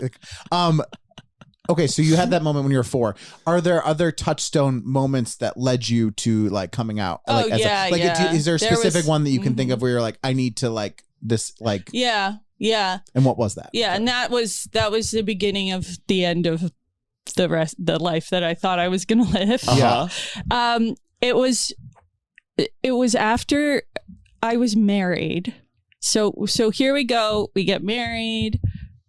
okay, so you had that moment when you were 4. Are there other touchstone moments that led you to like coming out? Like, is there a specific one that you can think of where you're like, I need to like this, like? Yeah. And what was that? Yeah, and that was the beginning of the end of the life that I thought I was going to live. Uh-huh. It was after I was married. So here we go. We get married.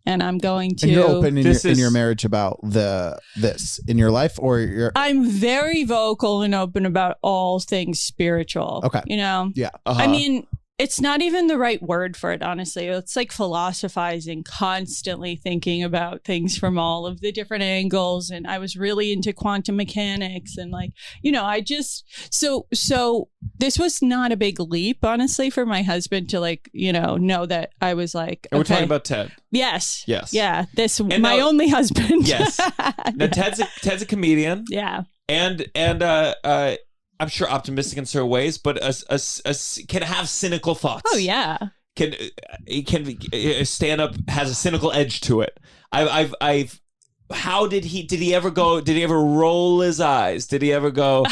And I'm going to. And you're open in your marriage about this in your life, or you're. I'm very vocal and open about all things spiritual. Okay. Yeah. Uh-huh. I mean, it's not even the right word for it, honestly. It's like philosophizing, constantly thinking about things from all of the different angles. And I was really into quantum mechanics, and like, I just so this was not a big leap, honestly, for my husband to like, know that I was like. And we're talking about Ted. Yes. Yeah. My only husband. Yes. Now Ted's a comedian. Yeah. And I'm sure optimistic in certain ways, but can have cynical thoughts. Oh yeah. Can stand up, has a cynical edge to it. How did he ever go? Did he ever roll his eyes? Did he ever go?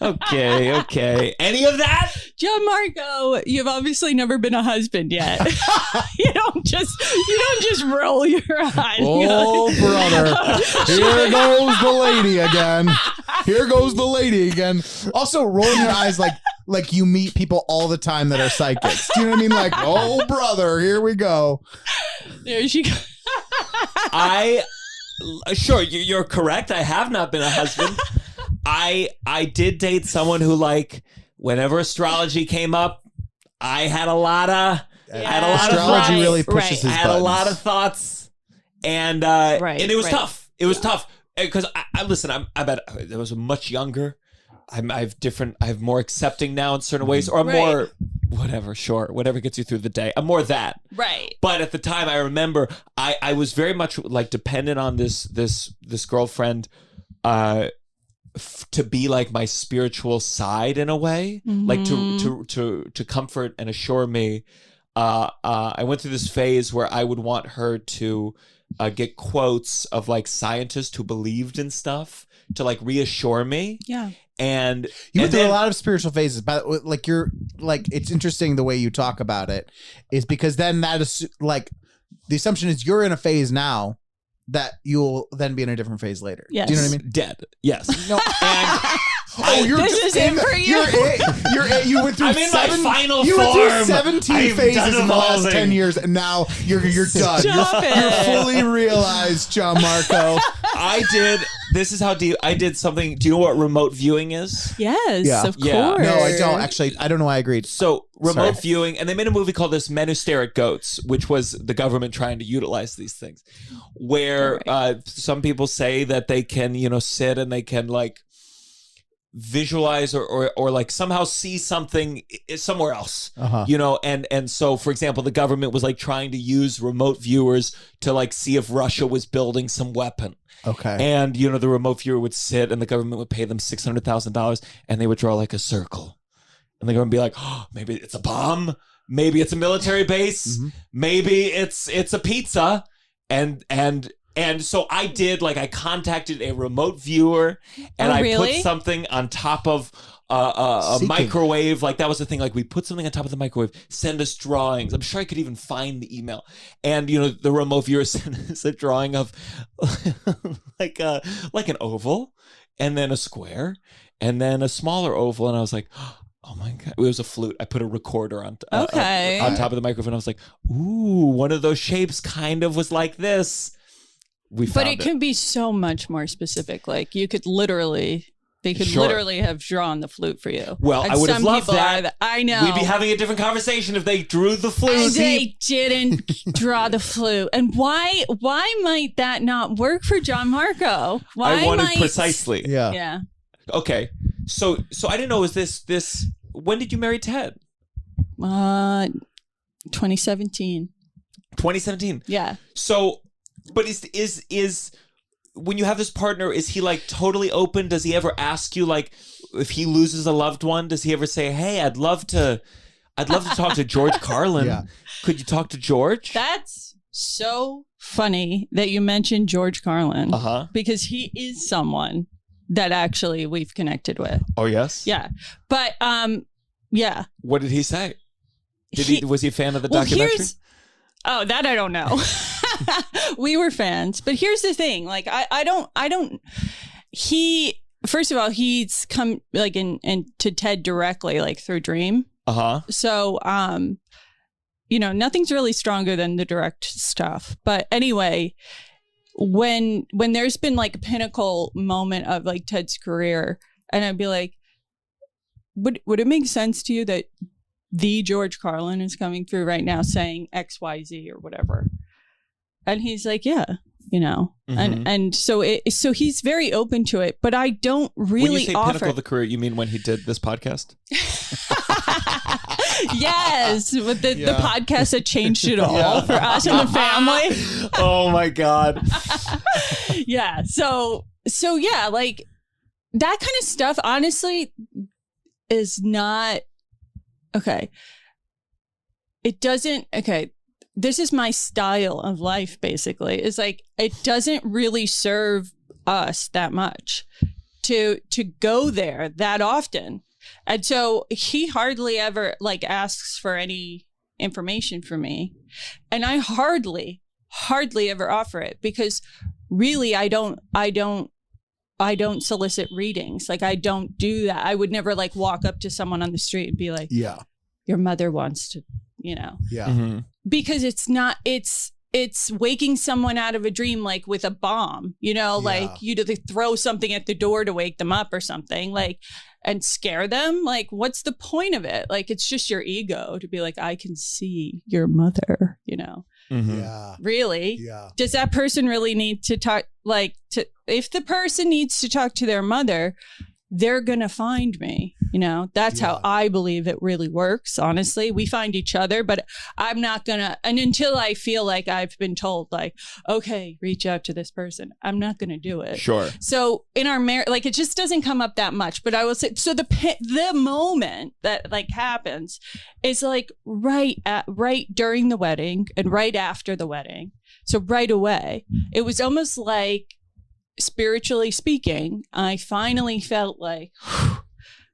Okay. Any of that? Gianmarco, you've obviously never been a husband yet. You don't just roll your eyes. Oh, brother. Here goes the lady again. Here goes the lady again. Also, rolling your eyes like you meet people all the time that are psychics. Do you know what I mean? Like, oh, brother, here we go. There she goes. Sure, you're correct. I have not been a husband. I did date someone who, like, whenever astrology came up, I had a lot of astrology really pushes his I had buttons. a lot of thoughts, and it was tough. It was tough because I listen. I bet I was much younger. I have more accepting now in certain ways, or I'm more whatever gets you through the day. I'm more that. Right. But at the time, I remember I was very much like dependent on this girlfriend to be like my spiritual side in a way, like to comfort and assure me. I went through this phase where I would want her to get quotes of like scientists who believed in stuff to like reassure me. Yeah. And you went through a lot of spiritual phases, but like you're like, it's interesting the way you talk about it is because then that is like the assumption is you're in a phase now that you'll then be in a different phase later. Yes. Do you know what I mean? Dead. Yes. No. And you're this just is it for you. You went through I'm in my final you went through form. 17 I've phases done in the last evolving. 10 years, and now you're done. Stop You're it. fully realized, Gianmarco. This is how deep I did something. Do you know what remote viewing is? Yes, Yeah. of Yeah. course. No, I don't actually. I don't know why I agreed. So remote Sorry. viewing, and they made a movie called this Men Who Stare at Goats, which was the government trying to utilize these things, where some people say that they can, sit and they can like visualize or like somehow see something somewhere else, and so for example, the government was like trying to use remote viewers to like see if Russia was building some weapon. Okay. And the remote viewer would sit and the government would pay them $600,000 and they would draw like a circle. And the government would be like, oh, maybe it's a bomb, maybe it's a military base, maybe it's a pizza. And so I did, like, I contacted a remote viewer and I put something on top of a microwave. Like, that was the thing. Like, we put something on top of the microwave, send us drawings. I'm sure I could even find the email. And, the remote viewer sent us a drawing of like an oval and then a square and then a smaller oval. And I was like, oh my God. It was a flute. I put a recorder on top of the microphone. I was like, ooh, one of those shapes kind of was like this. But it can be so much more specific. Like they could literally have drawn the flute for you. Well, and I would have loved that. I know. We'd be having a different conversation if they drew the flute. And they didn't draw the flute. And why might that not work for Gianmarco? I wanted precisely. Yeah. Yeah. Okay. So I didn't know, is this when did you marry Ted? 2017. 2017. Yeah. So but is when you have this partner, is he like totally open? Does he ever ask you, like, if he loses a loved one, does he ever say, hey, I'd love to talk to George Carlin. Yeah. Could you talk to George? That's so funny that you mentioned George Carlin. Because he is someone that actually we've connected with. Oh, yes? Yeah. But yeah. What did he say? Was he a fan of the documentary? Oh, that I don't know. We were fans, but here's the thing. Like, I don't, first of all, he's come like in to Ted directly, like through Dream. So, nothing's really stronger than the direct stuff. But anyway, when there's been like a pinnacle moment of like Ted's career, and I'd be like, would it make sense to you that the George Carlin is coming through right now saying XYZ or whatever? And he's like, yeah, and so he's very open to it, but I don't really when you say pinnacle of the career, you mean when he did this podcast? Yes, with the podcast that changed it all for us and the family. Oh my God. Yeah. So yeah, like that kind of stuff, honestly, is not okay. It doesn't. Okay. This is my style of life, basically. It's like, it doesn't really serve us that much to go there that often. And so he hardly ever like asks for any information from me. And I hardly ever offer it, because really I don't solicit readings. Like, I don't do that. I would never like walk up to someone on the street and be like, yeah, your mother wants to, yeah. Because it's waking someone out of a dream, like with a bomb, like you to throw something at the door to wake them up or something, like, and scare them. Like, what's the point of it? Like, it's just your ego to be like, I can see your mother, Yeah. Really? Yeah. Does that person really need to talk? Like, if the person needs to talk to their mother, they're going to find me. That's how I believe it really works. Honestly, we find each other, but I'm not going to, and until I feel like I've been told like, okay, reach out to this person, I'm not going to do it. Sure. So in our marriage, like it just doesn't come up that much, but I will say, so the moment that like happens is like right during the wedding and right after the wedding. So right away, it was almost like, spiritually speaking, I finally felt like,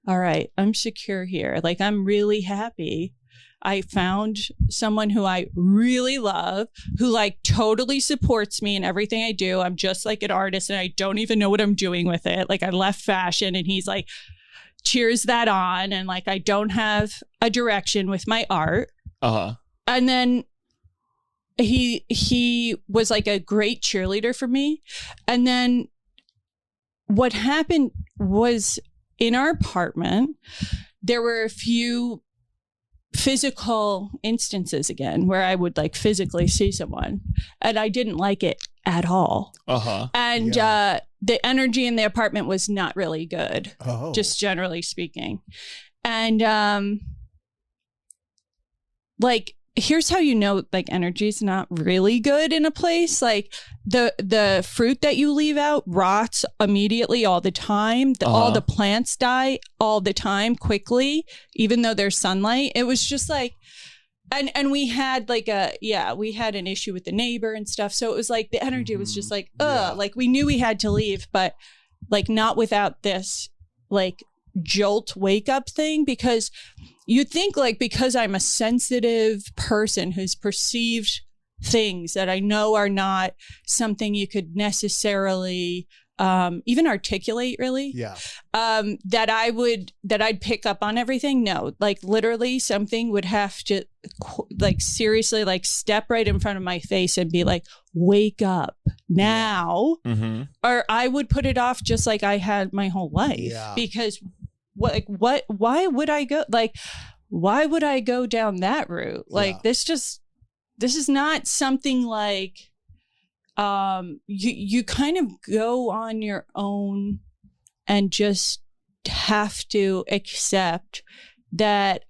all right, I'm secure here. Like, I'm really happy. I found someone who I really love, who like totally supports me in everything I do. I'm just like an artist and I don't even know what I'm doing with it. Like, I left fashion and he's like, cheers that on. And like, I don't have a direction with my art. And then he was like a great cheerleader for me. And then what happened was, in our apartment, there were a few physical instances again where I would like physically see someone, and I didn't like it at all. And the energy in the apartment was not really good, just generally speaking. And like, here's how you know like energy is not really good in a place. Like the fruit that you leave out rots immediately all the time. All the plants die all the time quickly, even though there's sunlight. It was just like, and we had like we had an issue with the neighbor and stuff. So it was like the energy was just like, like we knew we had to leave, but like not without this like jolt wake up thing, because you'd think like, because I'm a sensitive person who's perceived things that I know are not something you could necessarily even articulate really, that I'd pick up on everything. No, like literally something would have to like seriously like step right in front of my face and be like, wake up now. Or I would put it off just like I had my whole life, because why would I go down that route? Like this is not something like you kind of go on your own and just have to accept that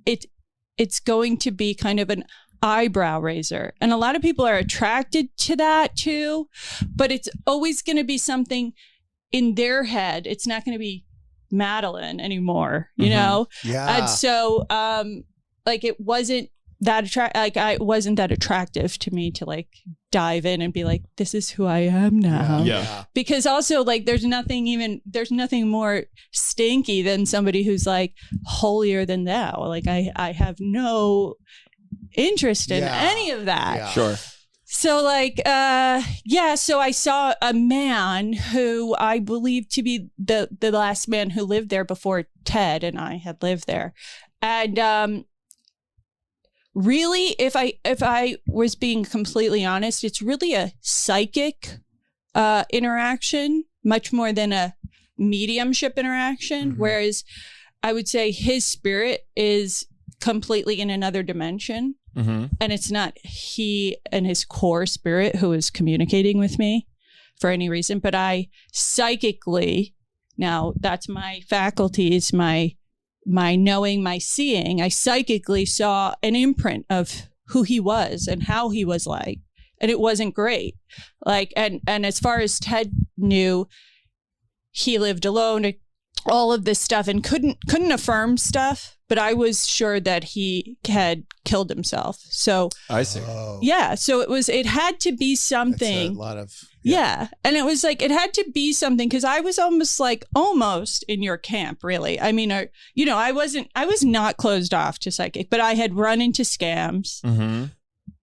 it's going to be kind of an eyebrow raiser, and a lot of people are attracted to that too, but it's always going to be something in their head. It's not going to be Madalyn anymore, you know? And so like it wasn't that it wasn't that attractive to me to like dive in and be like, this is who I am now. Because also like there's nothing more stinky than somebody who's like holier than thou. Like I have no interest in any of that. Sure. So like, so I saw a man who I believe to be the last man who lived there before Ted and I had lived there. And really, if I was being completely honest, it's really a psychic interaction, much more than a mediumship interaction. Whereas I would say his spirit is completely in another dimension. And it's not he and his core spirit who is communicating with me for any reason, but I psychically, now that's my faculties, my knowing, my seeing, I psychically saw an imprint of who he was and how he was like, and it wasn't great. Like, and as far as Ted knew, he lived alone, all of this stuff, and couldn't affirm stuff. But I was sure that he had killed himself. So I see. So it had to be something. That's a lot of and it was like it had to be something, because I was almost in your camp, really. I mean, I was not closed off to psychic, but I had run into scams.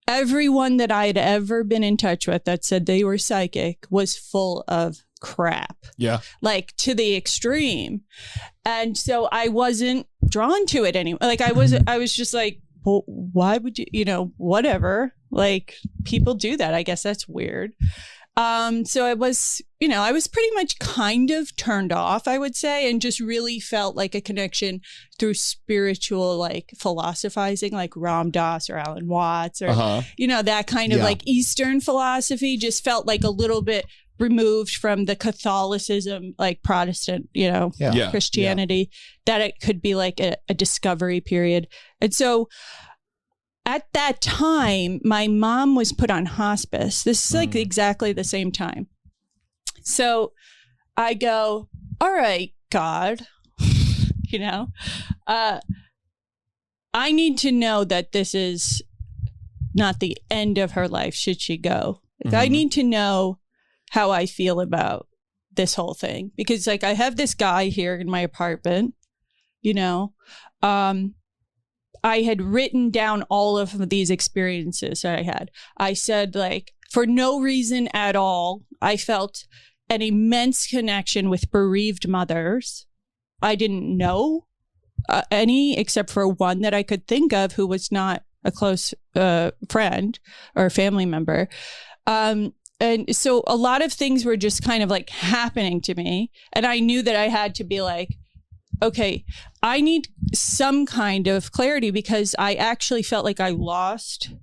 Everyone that I had ever been in touch with that said they were psychic was full of crap. Like to the extreme. And so I wasn't drawn to it anymore. Like I was just like, well, why would you, whatever, like people do that. I guess that's weird. So I was pretty much kind of turned off, I would say, and just really felt like a connection through spiritual, like philosophizing, like Ram Dass or Alan Watts or, that kind of like Eastern philosophy just felt like a little bit removed from the Catholicism, like Protestant, Christianity, that it could be like a discovery period. And so at that time, my mom was put on hospice. This is like exactly the same time. So I go, all right, God, I need to know that this is not the end of her life should she go. I need to know how I feel about this whole thing, because like I have this guy here in my apartment, I had written down all of these experiences that I had. I said, like, for no reason at all, I felt an immense connection with bereaved mothers. I didn't know any except for one that I could think of who was not a close friend or family member. And so a lot of things were just kind of like happening to me. And I knew that I had to be like, okay, I need some kind of clarity, because I actually felt like I lost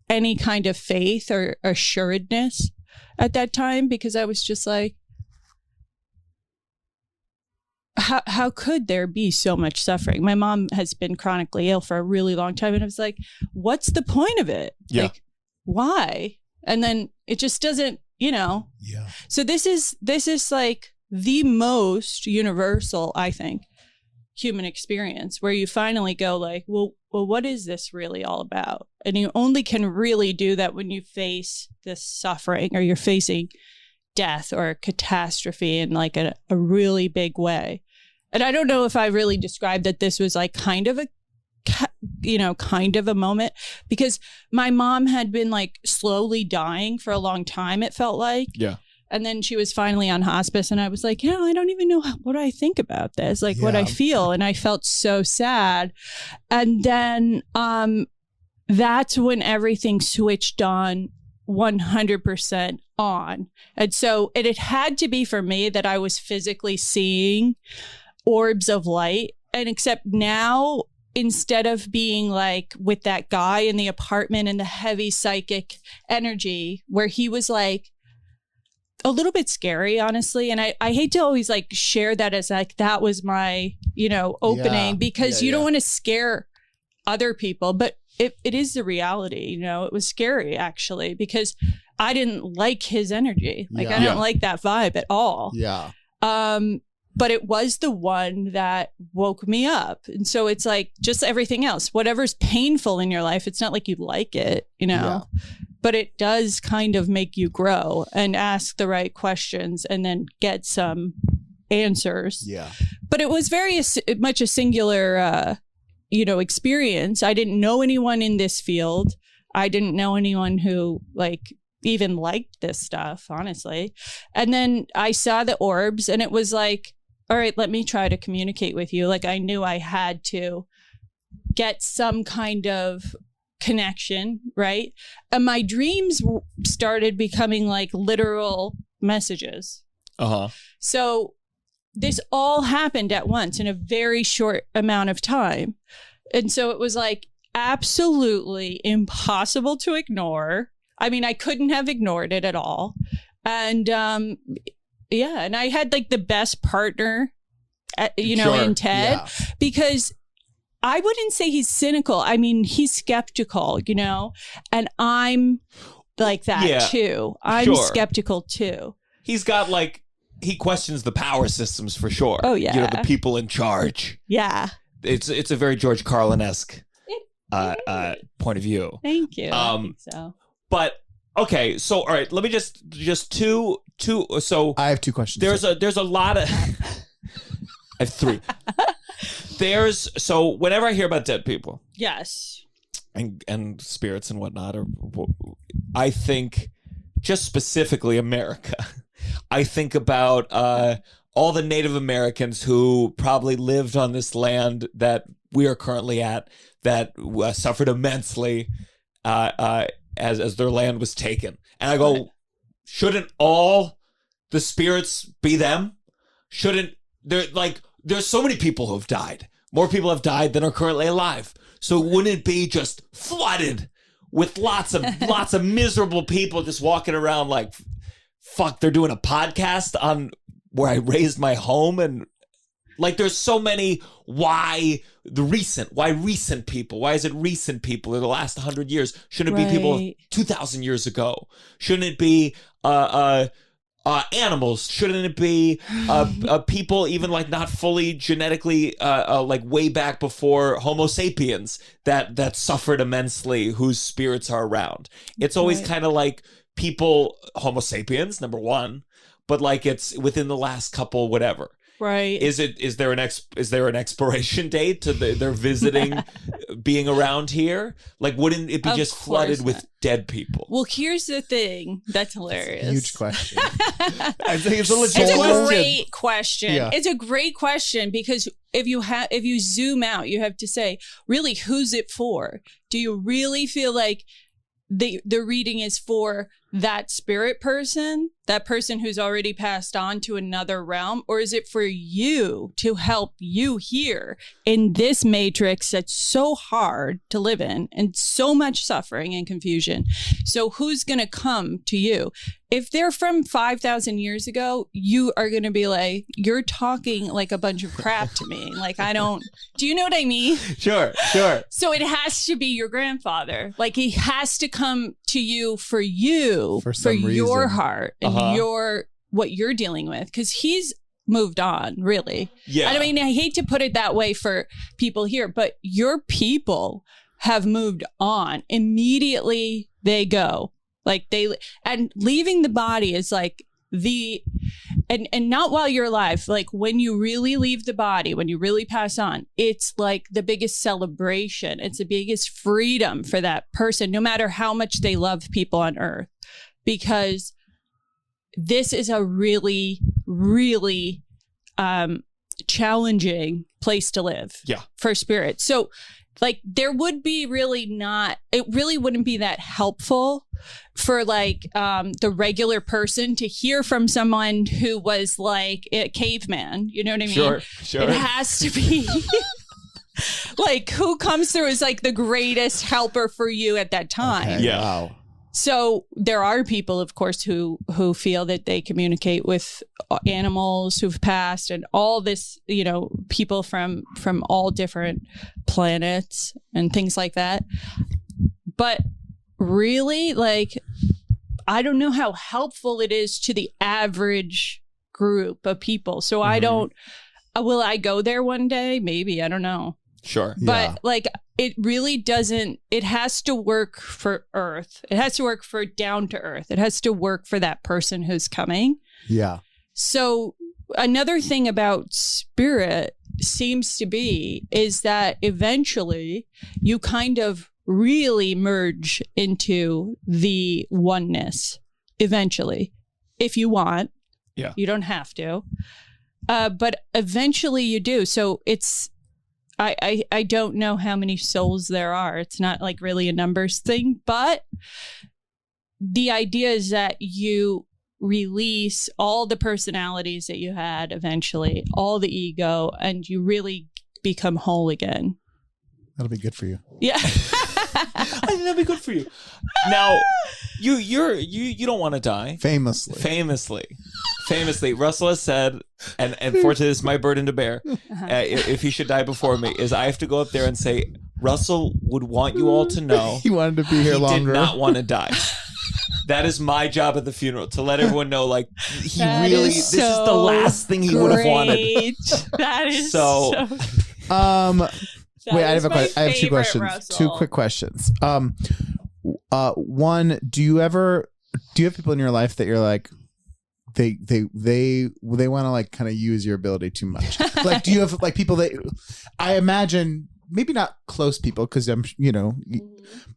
any kind of faith or assuredness at that time, because I was just like, how could there be so much suffering? My mom has been chronically ill for a really long time. And I was like, what's the point of it? Yeah. Like, why? And then it just doesn't, Yeah. So this is like the most universal, I think, human experience, where you finally go like, well, what is this really all about? And you only can really do that when you face this suffering, or you're facing death or catastrophe in like a really big way. And I don't know if I really described that this was like kind of a moment, because my mom had been like slowly dying for a long time, it felt like. Yeah. And then she was finally on hospice, and I was like, I don't even know what I think about this, like what I feel. And I felt so sad. And then that's when everything switched on 100% on. And so it had to be for me that I was physically seeing orbs of light. And except now, instead of being like with that guy in the apartment and the heavy psychic energy, where he was like a little bit scary, honestly. And I hate to always like share that as like, that was my, opening, because you don't want to scare other people, but it is the reality. It was scary actually, because I didn't like his energy. Like I don't like that vibe at all. Yeah. But it was the one that woke me up. And so it's like just everything else, whatever's painful in your life, it's not like you like it, but it does kind of make you grow and ask the right questions and then get some answers. Yeah. But it was very much a singular, experience. I didn't know anyone in this field. I didn't know anyone who like even liked this stuff, honestly. And then I saw the orbs, and it was like, all right, let me try to communicate with you. Like I knew I had to get some kind of connection, right? And my dreams started becoming like literal messages. So this all happened at once in a very short amount of time. And so it was like absolutely impossible to ignore. I mean, I couldn't have ignored it at all. And and I had like the best partner, in Ted, because I wouldn't say he's cynical. I mean, he's skeptical, and I'm like that too. I'm skeptical too. He's got like, he questions the power systems for sure. Oh yeah. The people in charge. Yeah. It's a very George Carlin-esque point of view. Thank you. I think so. But okay, so all right, let me just two. So I have two questions. There's a lot of. I have three. So whenever I hear about dead people, yes, and spirits and whatnot, or I think just specifically America. I think about all the Native Americans who probably lived on this land that we are currently at, that suffered immensely as their land was taken. And I go, shouldn't all the spirits be them? Shouldn't there's so many people who have died. More people have died than are currently alive. So wouldn't it be just flooded with lots of miserable people just walking around like fuck, they're doing a podcast on where I raised my home, and like there's so many why recent people? Why is it recent people in the last 100 years? Shouldn't it be people 2,000 years ago? Shouldn't it be animals? Shouldn't it be people even like not fully genetically like way back before Homo sapiens that suffered immensely, whose spirits are around? It's always kind of like people, Homo sapiens, number one, but like it's within the last couple, whatever. Right. Is there an expiration date to their visiting being around here? Like, wouldn't it be just flooded with dead people? Well, here's the thing that's hilarious. Huge question. I think it's a legit It's a question. great question. Yeah. It's a great question because if you zoom out, you have to say, really, who's it for? Do you really feel like the reading is for that spirit person, that person who's already passed on to another realm, or is it for you to help you here in this matrix that's so hard to live in and so much suffering and confusion? So who's going to come to you? If they're from 5,000 years ago, you are going to be like, you're talking like a bunch of crap to me. Like, do you know what I mean? Sure. So it has to be your grandfather. Like, he has to come to you for you, For some your reason. heart and what you're dealing with. Because he's moved on, really. Yeah. I mean, I hate to put it that way for people here, but your people have moved on. Immediately they go. Like and leaving the body is like and not while you're alive. Like when you really leave the body, when you really pass on, it's like the biggest celebration. It's the biggest freedom for that person, no matter how much they love people on earth, because this is a really, really challenging place to live for spirit. So like there would be it really wouldn't be that helpful for like the regular person to hear from someone who was like a caveman. You know what I mean? Sure. It has to be like who comes through as like the greatest helper for you at that time. Okay, Yeah. Wow. So there are people, of course, who feel that they communicate with animals who've passed and all this, you know, people from all different planets and things like that. But really, like, I don't know how helpful it is to the average group of people. So I don't, will I go there one day? Maybe, I don't know. Sure. But like, it really doesn't, it has to work for Earth. It has to work for down to Earth. It has to work for that person who's coming. Yeah. So another thing about spirit seems to be is that eventually you kind of really merge into the oneness eventually, if you want. Yeah. You don't have to. But eventually you do. So it's, I don't know how many souls there are. It's not like really a numbers thing, but the idea is that you release all the personalities that you had eventually, all the ego, and you really become whole again. That'll be good for you. Yeah. I think that'd be good for you. Now, you don't want to die. Famously, Russell has said, and unfortunately, this is my burden to bear. If he should die before me, is I have to go up there and say, Russell would want you all to know He wanted to be here longer. Did not want to die. That is my job at the funeral, to let everyone know, like, he That really, is this is the last thing he would have wanted. That is So- Wait, I have my I have two favorite, questions. Russell. Two quick questions. One, do you have people in your life that you're like, they want to like kind of use your ability too much? Like, do you have like people that I imagine, maybe not close people, because I'm,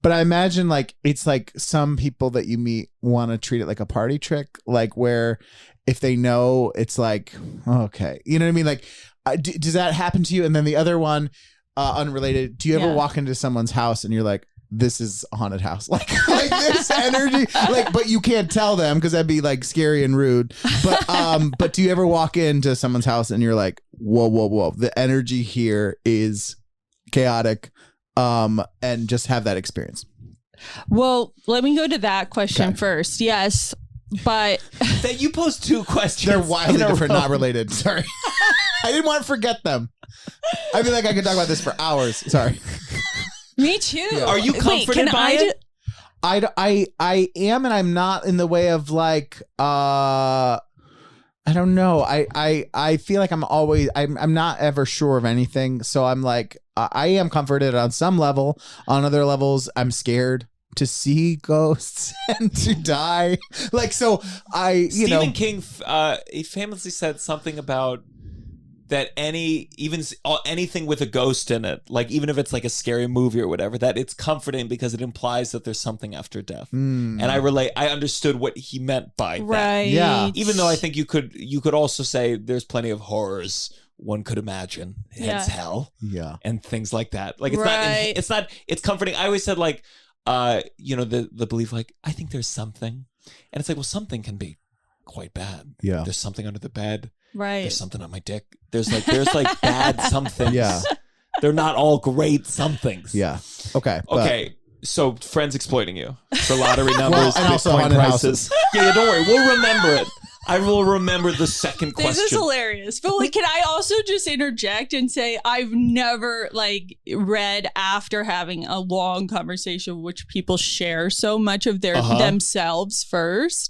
but I imagine like it's like some people that you meet want to treat it like a party trick, like where if they know, it's like, okay, you know what I mean? Like, does that happen to you? And then the other one, unrelated, do you ever walk into someone's house and you're like, this is a haunted house, like this energy, like, but you can't tell them because that'd be like scary and rude. But do you ever walk into someone's house and you're like, whoa, the energy here is chaotic, and just have that experience? Well, let me go to that question first. Yes, but That you posed 2 questions. They're wildly different, not related. Sorry. I didn't want to forget them. I feel like I could talk about this for hours. Sorry. Me too. Yeah. Are you comforted by it? I am, and I'm not in the way of like, I don't know. I feel like I'm not ever sure of anything. So I'm like, I am comforted on some level. On other levels, I'm scared to see ghosts and to die. Like, so Stephen King, he famously said something about that anything with a ghost in it, like even if it's like a scary movie or whatever, that it's comforting because it implies that there's something after death. And I understood what he meant by that. Yeah. Even though I think you could also say there's plenty of horrors one could imagine, hence hell, and things like that. Like it's comforting. I always said like, the belief like, I think there's something, and it's like, well, something can be quite bad. Yeah, there's something under the bed. Right. There's something on my dick. There's like bad somethings. Yeah. They're not all great somethings. Yeah. Okay. Okay. So friends exploiting you for lottery numbers, and also Bitcoin prices. Yeah, don't worry. We'll remember it. I will remember the second question. This is hilarious. But like, can I also just interject and say I've never like read after having a long conversation which people share so much of their themselves first.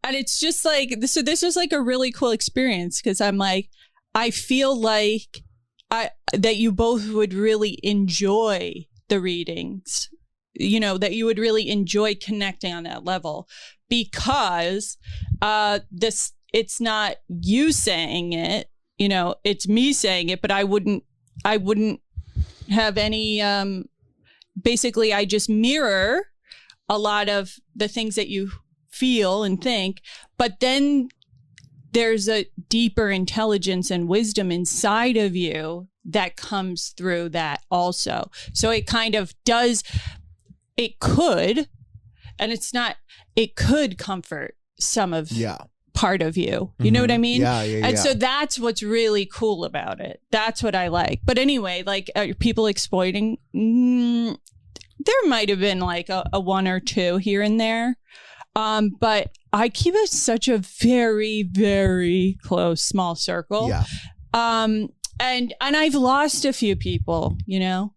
And it's just like, so this was like a really cool experience because I'm like, I feel like that you both would really enjoy the readings, that you would really enjoy connecting on that level because it's not you saying it, it's me saying it, but I wouldn't have any, basically I just mirror a lot of the things that you feel and think, but then there's a deeper intelligence and wisdom inside of you that comes through that also. So it kind of does, it could comfort some of part of you. You know what I mean? Yeah. And so that's what's really cool about it. That's what I like. But anyway, like people exploiting, there might have been like a one or two here and there. But I keep it such a very, very close, small circle. Yeah. And I've lost a few people,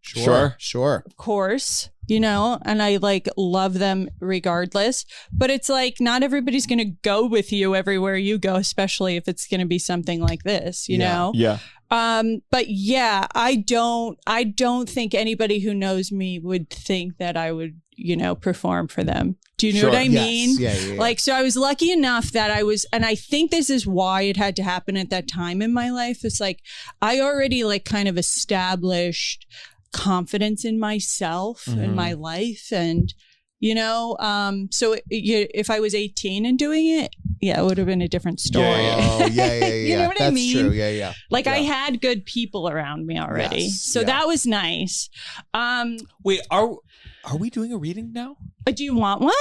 Sure. Of course, and I like love them regardless. But it's like not everybody's going to go with you everywhere you go, especially if it's going to be something like this, you know? Yeah. But yeah, I don't think anybody who knows me would think that I would, perform for them. Do you know what I mean? Yes. Yeah. Like, so I was lucky enough that and I think this is why it had to happen at that time in my life. It's like, I already like kind of established confidence in myself and my life. And, so if I was 18 and doing it, it would have been a different story. Yeah. You know what I mean? That's true. Yeah. Like I had good people around me already. Yes. So that was nice. Wait, are we doing a reading now? Do you want one?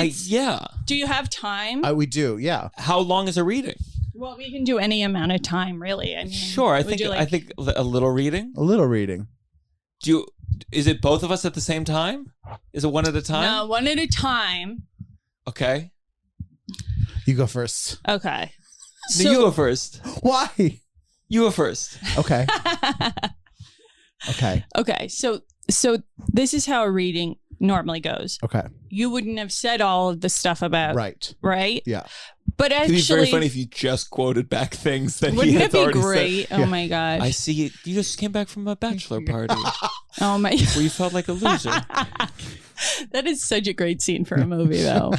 Yeah. Do you have time? We do. Yeah. How long is a reading? Well, we can do any amount of time, really. I mean, sure. I think a little reading. A little reading. Is it both of us at the same time? Is it one at a time? No, one at a time. Okay. You go first. Okay. No, you go first. Why? You go first. Okay. Okay. So this is how a reading normally goes. Okay. You wouldn't have said all of the stuff about right? Yeah. But actually, it'd be very funny if you just quoted back things that wouldn't he had already said. Wouldn't it be great? Oh my god! I see. You just came back from a bachelor party. Oh my! Where you felt like a loser. That is such a great scene for a movie, though.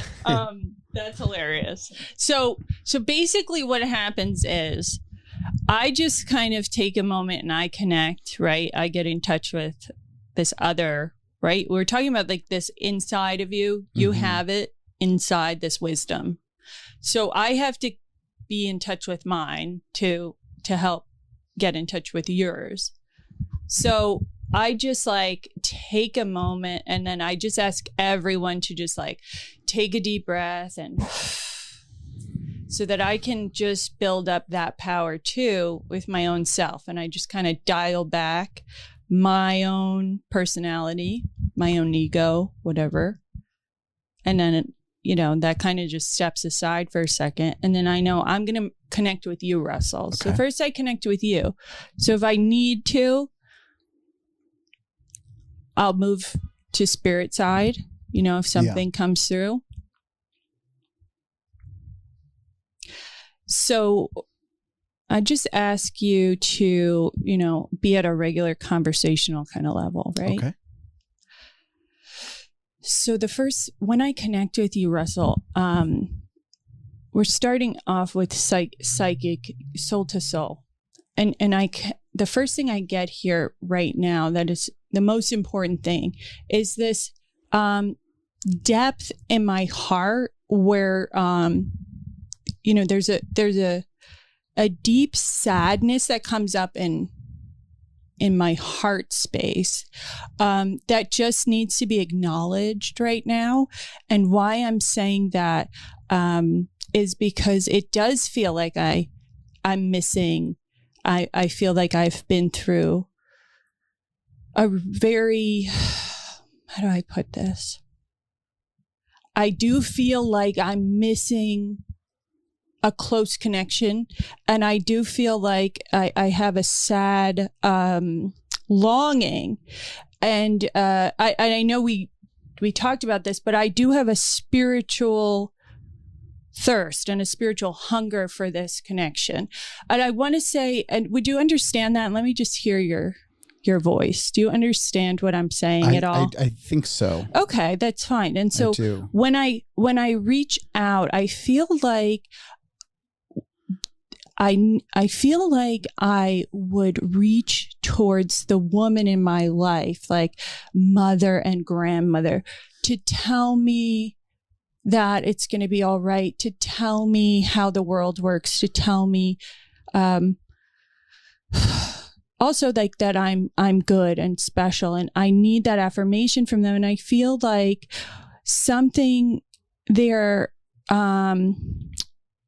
That's hilarious. So basically, what happens is, I just kind of take a moment and I connect. Right, I get in touch with this other. Right, we're talking about like this inside of you. You have it inside, this wisdom. So I have to be in touch with mine to help get in touch with yours. So I just like take a moment and then I just ask everyone to just like take a deep breath and so that I can just build up that power too with my own self. And I just kind of dial back my own personality, my own ego, whatever. And then that kind of just steps aside for a second. And then I know I'm going to connect with you, Russell. Okay. So first I connect with you. So if I need to, I'll move to spirit side, if something comes through. So I just ask you to, be at a regular conversational kind of level, right? Okay. So when I connect with you, Russell, we're starting off with psychic, soul to soul. And the first thing I get here right now, that is the most important thing, is this depth in my heart where, there's a deep sadness that comes up in my heart space that just needs to be acknowledged right now. And why I'm saying that is because it does feel like I'm missing. I feel like I've been through a very, how do I put this? I do feel like I'm missing a close connection. And I do feel like I have a sad longing. And I know we talked about this, but I do have a spiritual thirst and a spiritual hunger for this connection. And I want to say, and would you understand that? And let me just hear your voice. Do you understand what I'm saying at all? I think so. Okay, that's fine. And so when I reach out, I feel like I feel like I would reach towards the woman in my life, like mother and grandmother, to tell me that it's going to be all right, to tell me how the world works, to tell me also like that I'm good and special, and I need that affirmation from them. And I feel like something there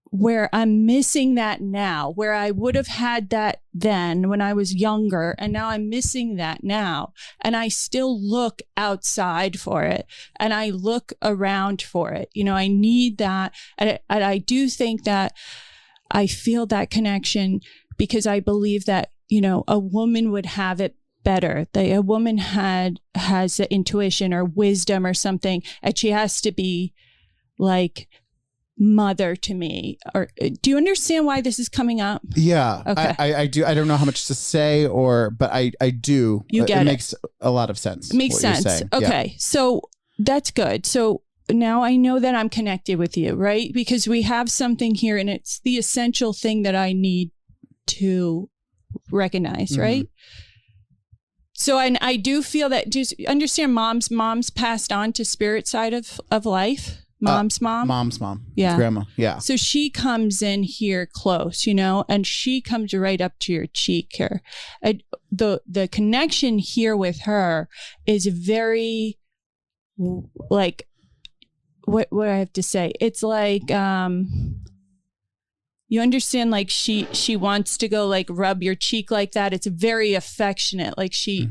where I'm missing that now, where I would have had that then when I was younger, and now I'm missing that now. And I still look outside for it, and I look around for it. I need that. And I do think that I feel that connection because I believe that, a woman would have it better. A woman has the intuition or wisdom or something, and she has to be like mother to me. Or do you understand why this is coming up? Yeah. Okay. I do. I don't know how much to say but I do. You get it. It makes a lot of sense. It makes sense. Okay. Yeah. So that's good. So now I know that I'm connected with you, right? Because we have something here, and it's the essential thing that I need to recognize, right? So I do feel that, just understand mom's passed on to spirit side of life. Mom's mom. Yeah. Grandma. Yeah. So she comes in here close, and she comes right up to your cheek here. The connection here with her is very, like, what I have to say? It's like, you understand, like she wants to go like rub your cheek like that. It's very affectionate. Like she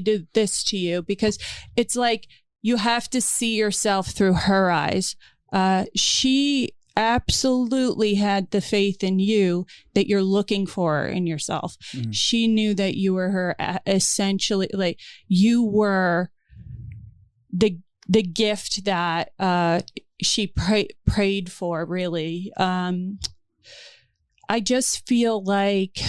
did this to you because it's like, you have to see yourself through her eyes. She absolutely had the faith in you that you're looking for in yourself. Mm-hmm. She knew that you were her, essentially, like you were the gift that she prayed for, really. I just feel like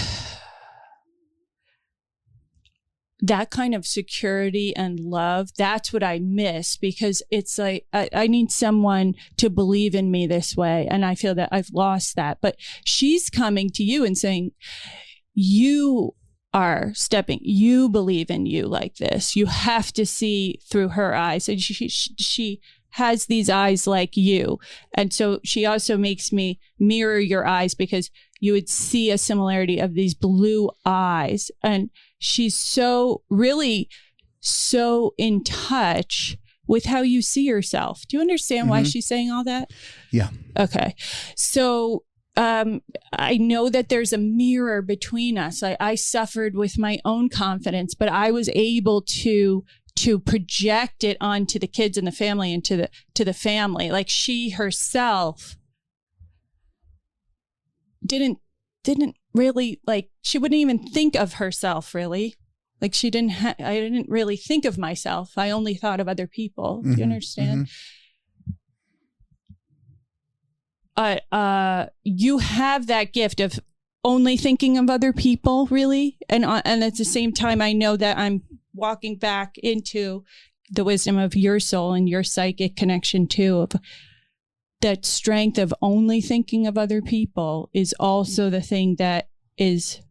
that kind of security and love, that's what I miss, because it's like, I need someone to believe in me this way. And I feel that I've lost that. But she's coming to you and saying, you believe in you like this. You have to see through her eyes. And she has these eyes like you. And so she also makes me mirror your eyes, because you would see a similarity of these blue eyes. And she's so in touch with how you see yourself. Do you understand why she's saying all that? Yeah. Okay. So I know that there's a mirror between us. I suffered with my own confidence, but I was able to to project it onto the kids and the family and to the family. Like she herself didn't really, like, she wouldn't even think of herself really. Like I didn't really think of myself. I only thought of other people. Do you understand? You have that gift of only thinking of other people, really. And at the same time, I know that I'm walking back into the wisdom of your soul and your psychic connection too, of that strength of only thinking of other people is also the thing that is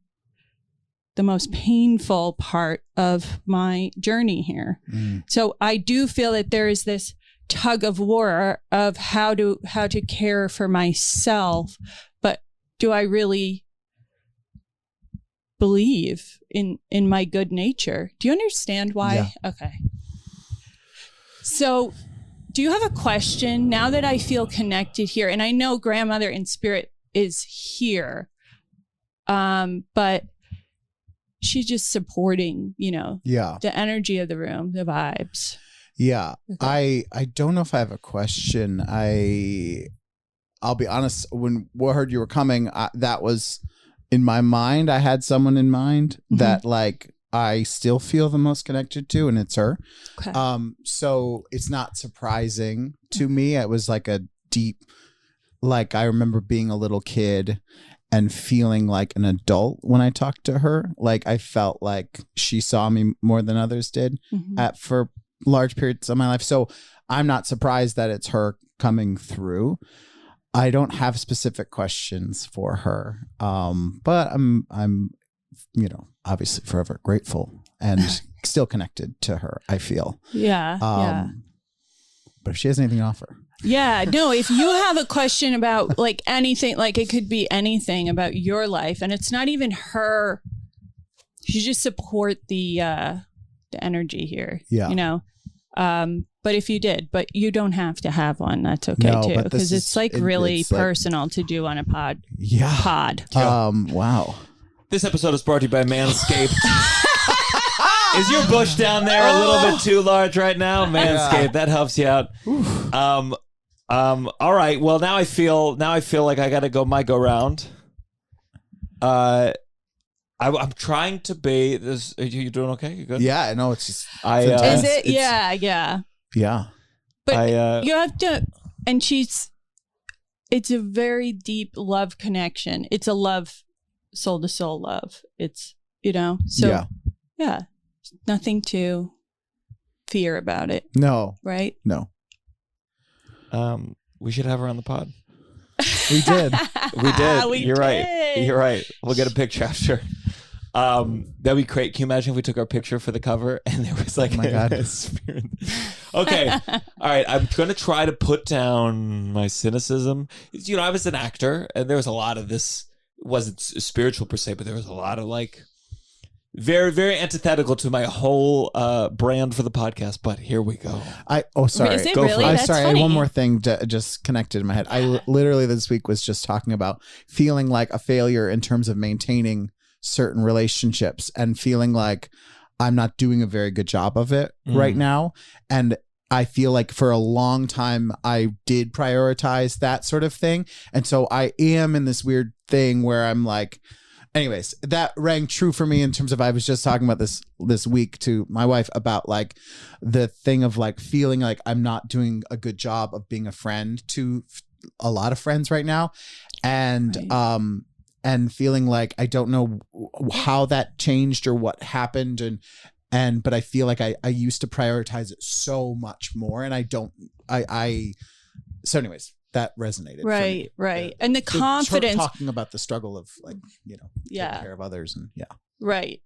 the most painful part of my journey here. So I do feel that there is this tug of war of how to care for myself, but do I really believe in my good nature? Do you understand why? Yeah. Okay. So do you have a question now that I feel connected here? And I know grandmother in spirit is here, but she's just supporting, the energy of the room, the vibes. Yeah. Okay. I don't know if I have a question. I'll be honest, when I heard you were coming, that was in my mind. I had someone in mind that like I still feel the most connected to, and it's her. Okay. So it's not surprising to me. It was like a deep, like I remember being a little kid and feeling like an adult when I talked to her. Like I felt like she saw me more than others did for large periods of my life. So I'm not surprised that it's her coming through. I don't have specific questions for her. But I'm obviously forever grateful and still connected to her, I feel. Yeah. But if she has anything to offer. Yeah, no, if you have a question about like anything, like it could be anything about your life, and it's not even her, you just support the energy here. Yeah. But if you did, but you don't have to have one, that's okay too. Because it's like really personal to do on a pod. Yeah. Pod. Wow. This episode is brought to you by Manscaped. Is your bush down there a little bit too large right now? Manscaped, that helps you out. All right. Well, now I feel like I got to go my go round. I'm trying to be this. Are you doing okay? You good? Yeah, I know. It's just. Is it? Yeah. Yeah. But you have to, and it's a very deep love connection. It's a love, soul to soul love. It's, so yeah, nothing to fear about it. No. Right? No. We should have her on the pod. We did. You're right. We'll get a picture after. That'd be great. Can you imagine if we took our picture for the cover and there was like, oh my God. Okay. All right. I'm going to try to put down my cynicism. I was an actor and there was a lot of this. It wasn't spiritual per se, but there was a lot of like very, very antithetical to my whole brand for the podcast. But here we go. Sorry. Is it really? That's sorry. funny. I had one more thing just connected in my head. I literally this week was just talking about feeling like a failure in terms of maintaining certain relationships and feeling like I'm not doing a very good job of it right now. And I feel like for a long time I did prioritize that sort of thing. And so I am in this weird thing where I'm like, anyways, that rang true for me in terms of, I was just talking about this week to my wife about like the thing of like feeling like I'm not doing a good job of being a friend to a lot of friends right now. And, and feeling like I don't know how that changed or what happened. But I feel like I used to prioritize it so much more. And so anyways, that resonated. Right. And the confidence. Talking about the struggle of like, taking care of others and Right.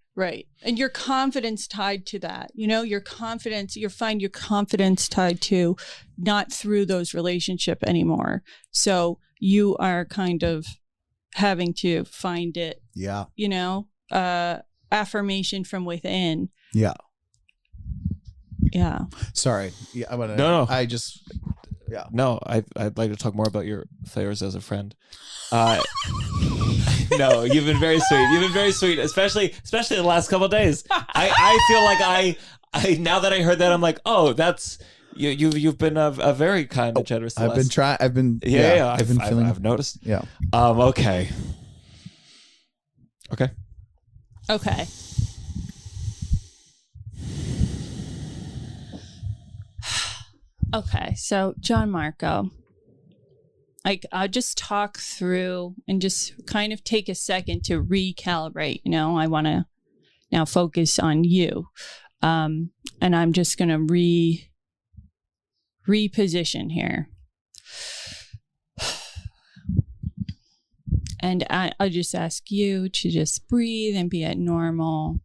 And your confidence tied to that, your confidence, you find your confidence tied to not through those relationship anymore. So you are kind of having to find it, affirmation from within. Yeah. Sorry. Yeah. I want to, no. I just, No, I'd like to talk more about your failures as a friend. No, you've been very sweet. Especially in the last couple of days. I feel like now that I heard that, I'm like, oh, that's you've been a very kind and generous. I've been trying. I've been feeling. I've noticed. Yeah. Okay. Okay, so Gianmarco, I'll just talk through and just kind of take a second to recalibrate. I want to now focus on you, and I'm just going to reposition here, and I'll just ask you to just breathe and be at normal.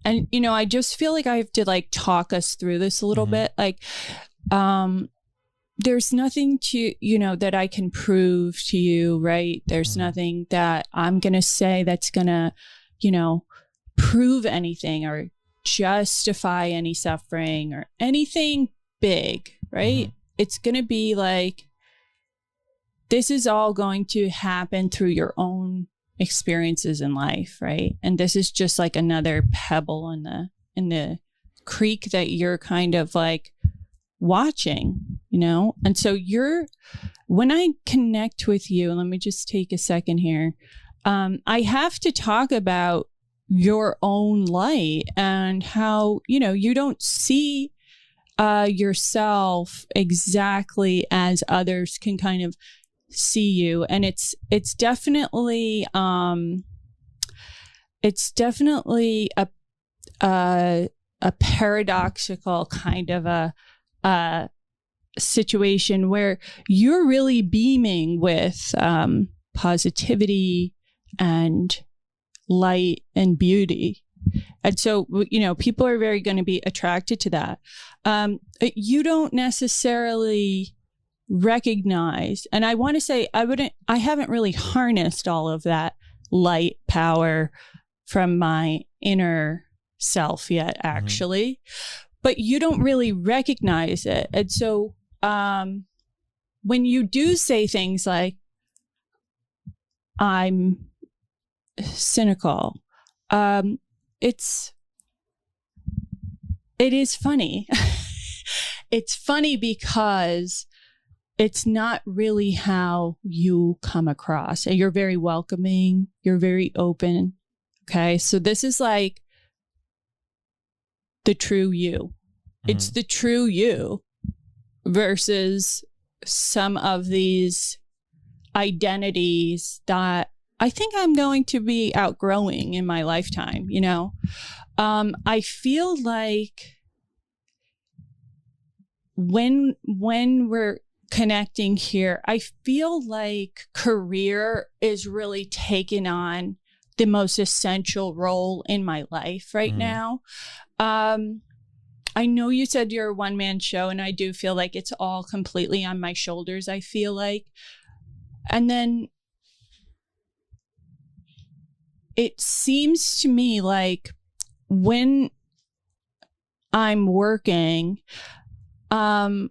And, I just feel like I have to talk us through this a little bit. There's nothing to, that I can prove to you, right? There's nothing that I'm going to say that's going to, prove anything or justify any suffering or anything big, right? It's going to be this is all going to happen through your own experiences in life, right? And this is just another pebble in the creek that you're kind of watching, and so when I connect with you, let me just take a second here, I have to talk about your own light and how you don't see yourself exactly as others can kind of see you, and it's definitely a paradoxical kind of a situation where you're really beaming with positivity and light and beauty, and so people are very going to be attracted to that. You don't necessarily recognize, and I want to say I haven't really harnessed all of that light power from my inner self yet, actually, but you don't really recognize it. And so when you do say things like, I'm cynical, it is funny. It's funny because it's not really how you come across. You're very welcoming. You're very open. Okay. So this is the true you. It's the true you versus some of these identities that I think I'm going to be outgrowing in my lifetime. I feel like when we're connecting here, I feel like career is really taking on the most essential role in my life right now. I know you said you're a one-man show, and I do feel like it's all completely on my shoulders, I feel like. And then it seems to me like when I'm working, okay,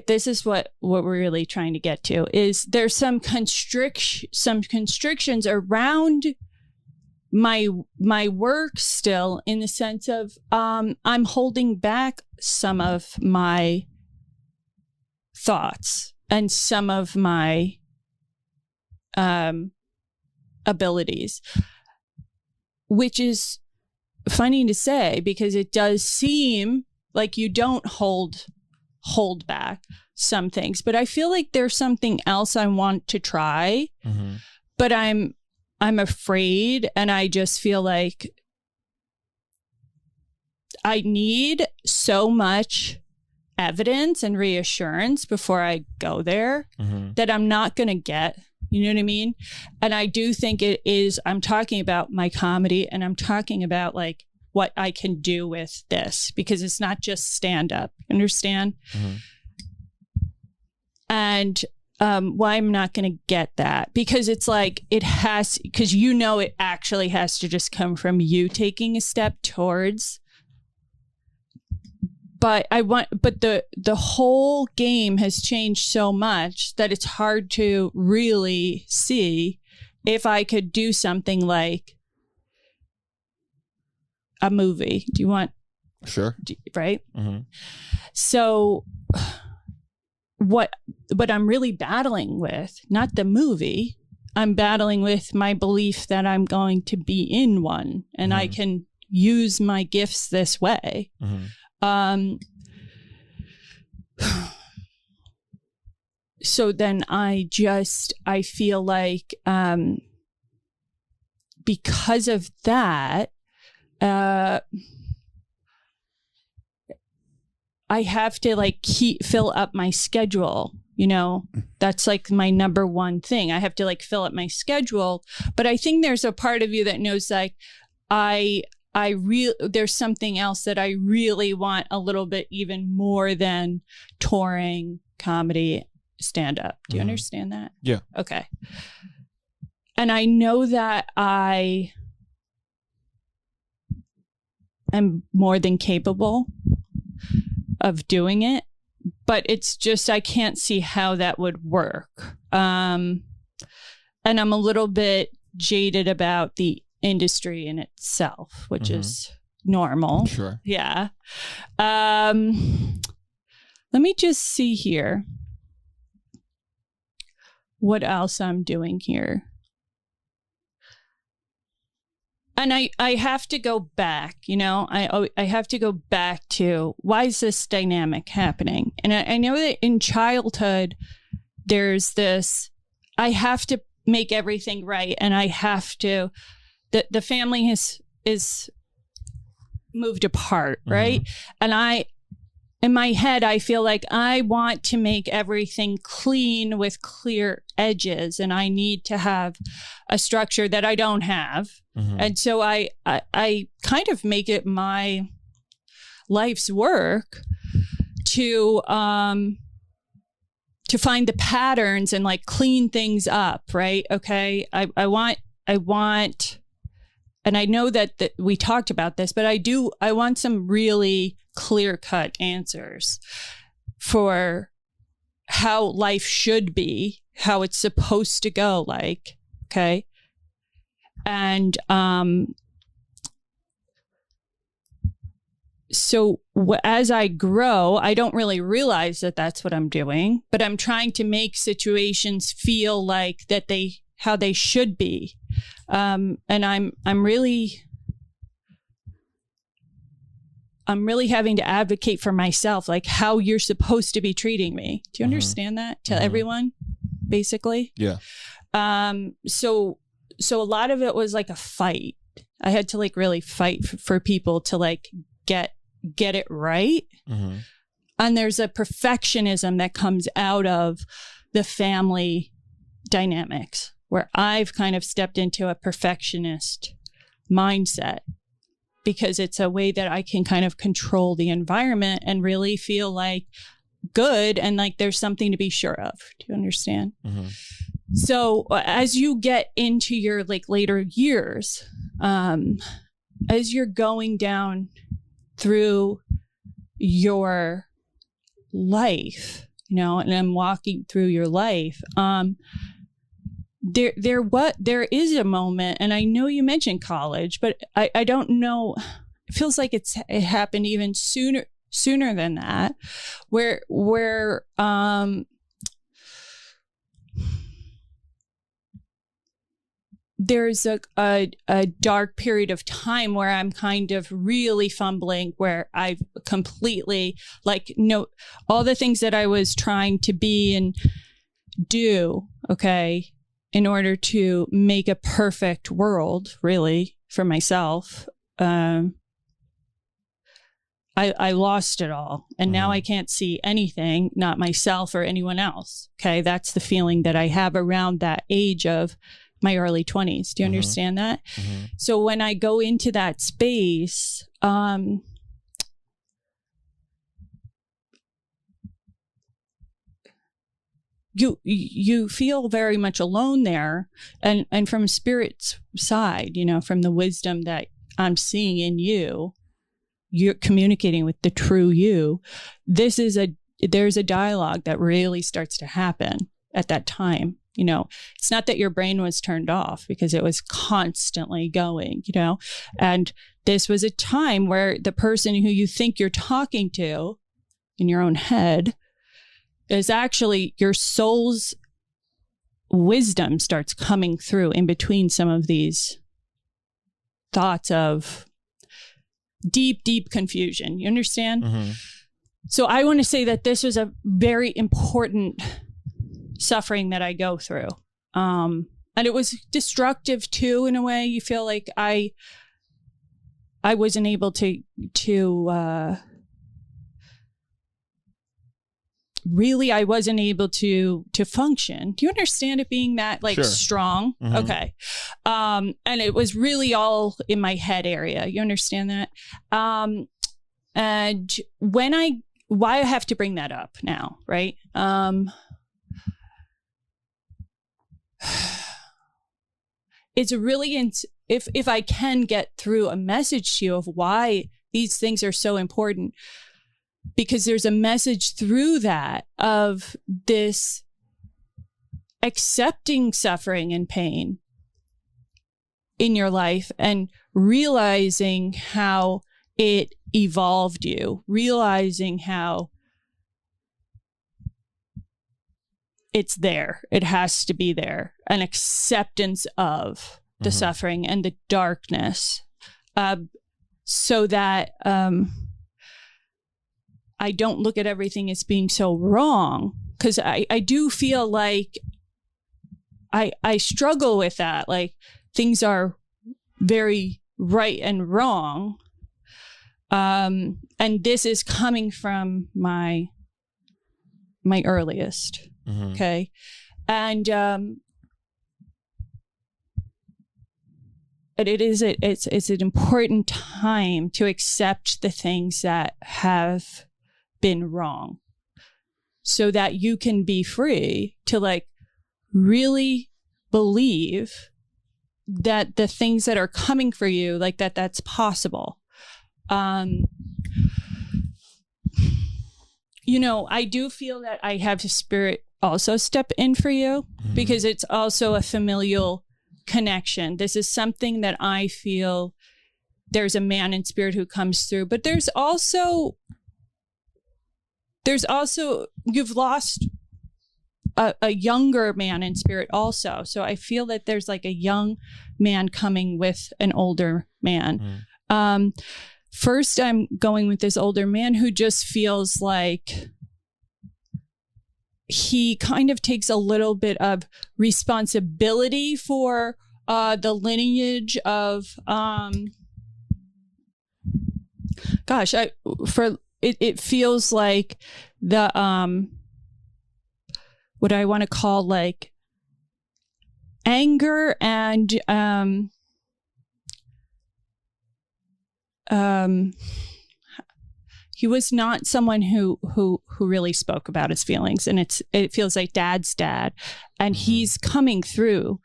this is what we're really trying to get to, is there's some constrictions around my work still, in the sense of I'm holding back some of my thoughts and some of my abilities, which is funny to say because it does seem like you don't hold back some things, but I feel like there's something else I want to try, but I'm afraid, and I just feel like I need so much evidence and reassurance before I go there that I'm not going to get, you know what I mean? And I do think it is, I'm talking about my comedy, and I'm talking about what I can do with this, because it's not just stand up, understand? And why I'm not going to get that, because it's it has, because it actually has to just come from you taking a step towards. But the whole game has changed so much that it's hard to really see if I could do something like a movie. Do you want? Sure. Right. Mm-hmm. So what I'm really battling with, not the movie, I'm battling with my belief that I'm going to be in one and I can use my gifts this way. So then I feel like because of that, I have to like fill up my schedule. You know, that's like my number one thing. I have to like fill up my schedule. But I think there's a part of you that knows like there's something else that I really want a little bit even more than touring, comedy, stand up. Do you understand that? Yeah. Okay. And I know that I am more than capable of doing it, but it's just, I can't see how that would work. And I'm a little bit jaded about the industry in itself, which is normal. Sure. Yeah. Let me just see here what else I'm doing here. And I have to go back, you know, I have to go back to why is this dynamic happening? And I know that in childhood, there's this, I have to make everything right. And I have to, the family is moved apart, right? And in my head, I feel like I want to make everything clean with clear edges, and I need to have a structure that I don't have. And so I kind of make it my life's work to find the patterns and like clean things up, right? Okay, I want, and I know that we talked about this, but I want some really clear-cut answers for how life should be, how it's supposed to go, like, okay? And so as I grow, I don't really realize that that's what I'm doing, but I'm trying to make situations feel like that how they should be. And I'm really having to advocate for myself, like how you're supposed to be treating me. Do you understand that? To everyone, basically? Yeah. So a lot of it was like a fight. I had to like really fight for people to like get it right. And there's a perfectionism that comes out of the family dynamics where I've kind of stepped into a perfectionist mindset because it's a way that I can kind of control the environment and really feel like good and like there's something to be sure of. Do you understand? So as you get into your like later years, as you're going down through your life, you know, and I'm walking through your life, there is a moment, and I know you mentioned college, but I don't know, it feels like it happened even sooner than that, where there's a dark period of time where I'm kind of really fumbling, where I've completely all the things that I was trying to be and do, okay, in order to make a perfect world, really, for myself. I lost it all. And now I can't see anything, not myself or anyone else. Okay. That's the feeling that I have around that age of my early 20s. Do you understand that? So when I go into that space, you feel very much alone there, and from spirit's side, you know, from the wisdom that I'm seeing in you, you're communicating with the true you. There's a dialogue that really starts to happen at that time. You know, it's not that your brain was turned off, because it was constantly going, you know, and this was a time where the person who you think you're talking to in your own head is actually your soul's wisdom starts coming through in between some of these thoughts of deep, deep confusion. You understand? Mm-hmm. So I want to say that this was a very important suffering that I go through. And it was destructive too, in a way. You feel like I wasn't able to really, I wasn't able to function. Do you understand it being that like Sure. strong? Mm-hmm. Okay. And it was really all in my head area. You understand that? And why I have to bring that up now, right? It's really, if I can get through a message to you of why these things are so important, because there's a message through that of this accepting suffering and pain in your life and realizing how it evolved you, realizing how it's there. It has to be there. An acceptance of the suffering and the darkness, so that I don't look at everything as being so wrong. Because I do feel like I struggle with that. Like things are very right and wrong. And this is coming from my earliest. Mm-hmm. Okay. And it's an important time to accept the things that have been wrong, so that you can be free to like really believe that the things that are coming for you, like that's possible. I do feel that I have spirit also step in for you, because it's also a familial connection. This is something that I feel there's a man in spirit who comes through, but there's also you've lost a younger man in spirit also. So I feel that there's like a young man coming with an older man. First, I'm going with this older man who just feels like he kind of takes a little bit of responsibility for the lineage of, it feels like the, what I want to call like anger and, he was not someone who really spoke about his feelings, and it feels like dad's dad, and he's coming through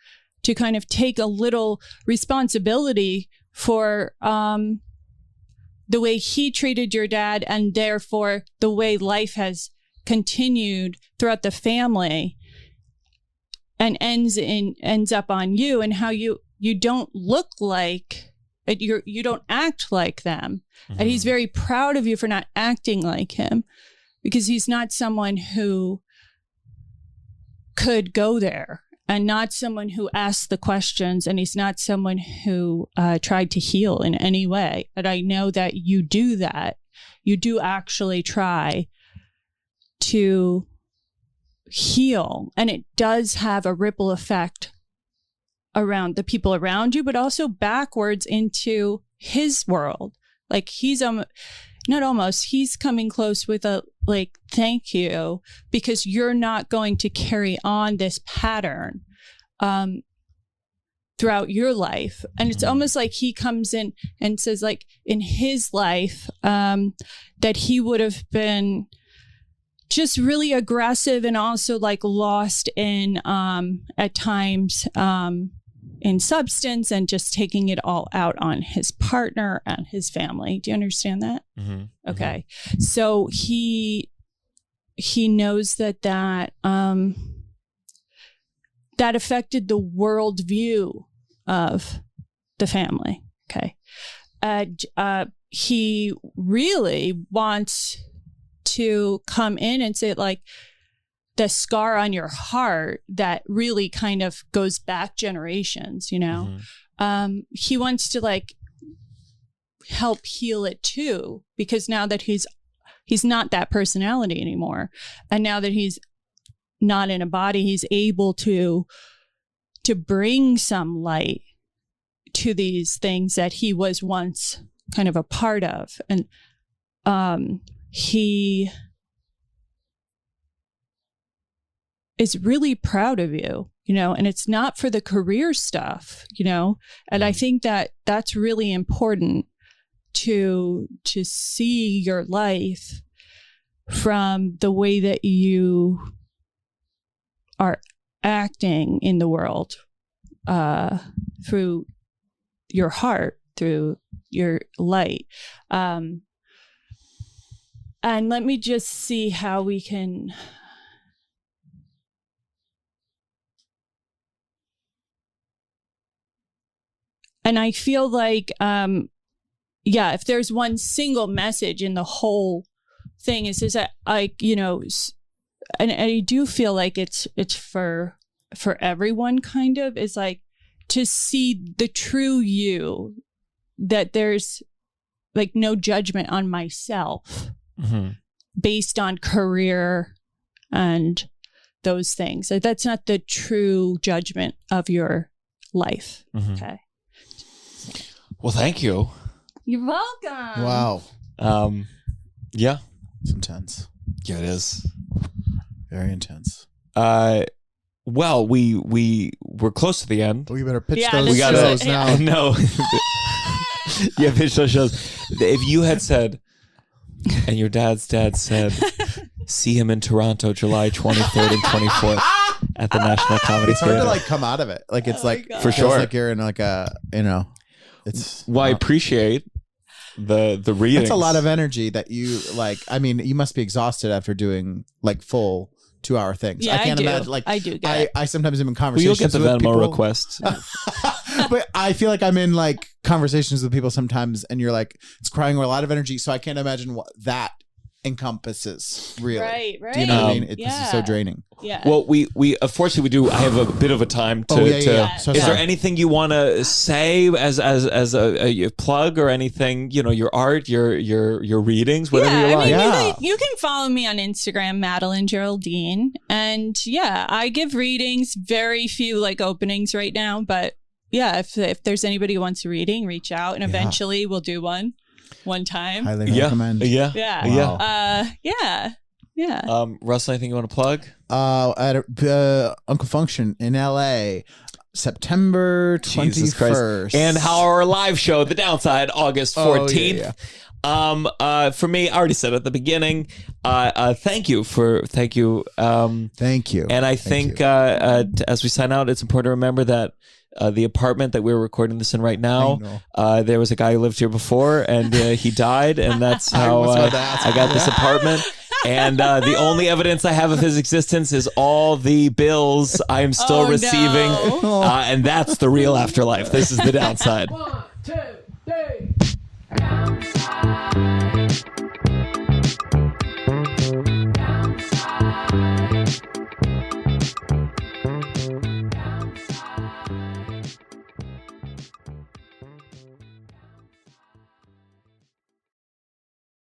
to kind of take a little responsibility for the way he treated your dad, and therefore the way life has continued throughout the family, and ends up on you, and how you don't look like. You don't act like them. And he's very proud of you for not acting like him, because he's not someone who could go there, and not someone who asked the questions, and he's not someone who tried to heal in any way. And I know that you do that. You do actually try to heal, and it does have a ripple effect around the people around you, but also backwards into his world. Like he's he's coming close with a like, thank you, because you're not going to carry on this pattern throughout your life. And it's almost like he comes in and says, like, in his life, that he would have been just really aggressive, and also like lost in at times in substance, and just taking it all out on his partner and his family. Do you understand that? Okay. So he knows that affected the worldview of the family. Okay. he really wants to come in and say, like, the scar on your heart that really kind of goes back generations, you know? He wants to like help heal it too, because now that he's not that personality anymore, and now that he's not in a body, he's able to bring some light to these things that he was once kind of a part of. And he is really proud of you, you know, and it's not for the career stuff, you know, and I think that that's really important to see your life from the way that you are acting in the world, through your heart, through your light. And let me just see how we can... And I feel like, if there's one single message in the whole thing, is that, like, you know, and I do feel like it's for everyone, kind of, is like to see the true you, that there's like no judgment on myself based on career and those things. So that's not the true judgment of your life. Okay. Well, thank you. You're welcome. Wow. Yeah. It's intense. Yeah, it is. Very intense. Well, we're close to the end. We better pitch Yeah, those we gotta- shows now. I know. Yeah, pitch those shows. If you had said, and your dad's dad said, see him in Toronto, July 23rd and 24th at the National Comedy It's hard Theatre. to like come out of it. Like it's like God. For it feels sure. like you're in like a, you know, it's Well, I appreciate the readings. it's a lot of energy that you like. I mean, you must be exhausted after doing like full 2-hour things. Yeah, I can't I do. imagine. Like I do get it. I sometimes am in Well, conversations. you'll get the with Venmo people, request. but I feel like I'm in like conversations with people sometimes, and you're like, it's crying with a lot of energy. So I can't imagine what that encompasses. Really, Right. Do you know what I mean? This yeah. is so draining. Yeah. Well, we unfortunately we do. I have a bit of a time to. So Is sorry. there anything you want to say as a plug or anything? You know, your art, your readings, whatever you I like. mean, Yeah. you can follow me on Instagram, Madalyn Geraldine, and I give readings. Very few like openings right now, but yeah, if there's anybody who wants a reading, reach out, and eventually we'll do one time. Highly recommend. Yeah. Yeah. Yeah. Yeah. Russell, anything you want to plug? At Uncle Function in LA, September Jesus Christ. 21st. And our live show, The Downside, August 14th. For me, I already said at the beginning, thank you. Thank you. And I think as we sign out, it's important to remember that the apartment that we're recording this in right now, there was a guy who lived here before, and he died, and that's how I got this apartment. And the only evidence I have of his existence is all the bills I'm still receiving, No. and that's the real afterlife. This is The Downside. 1, 2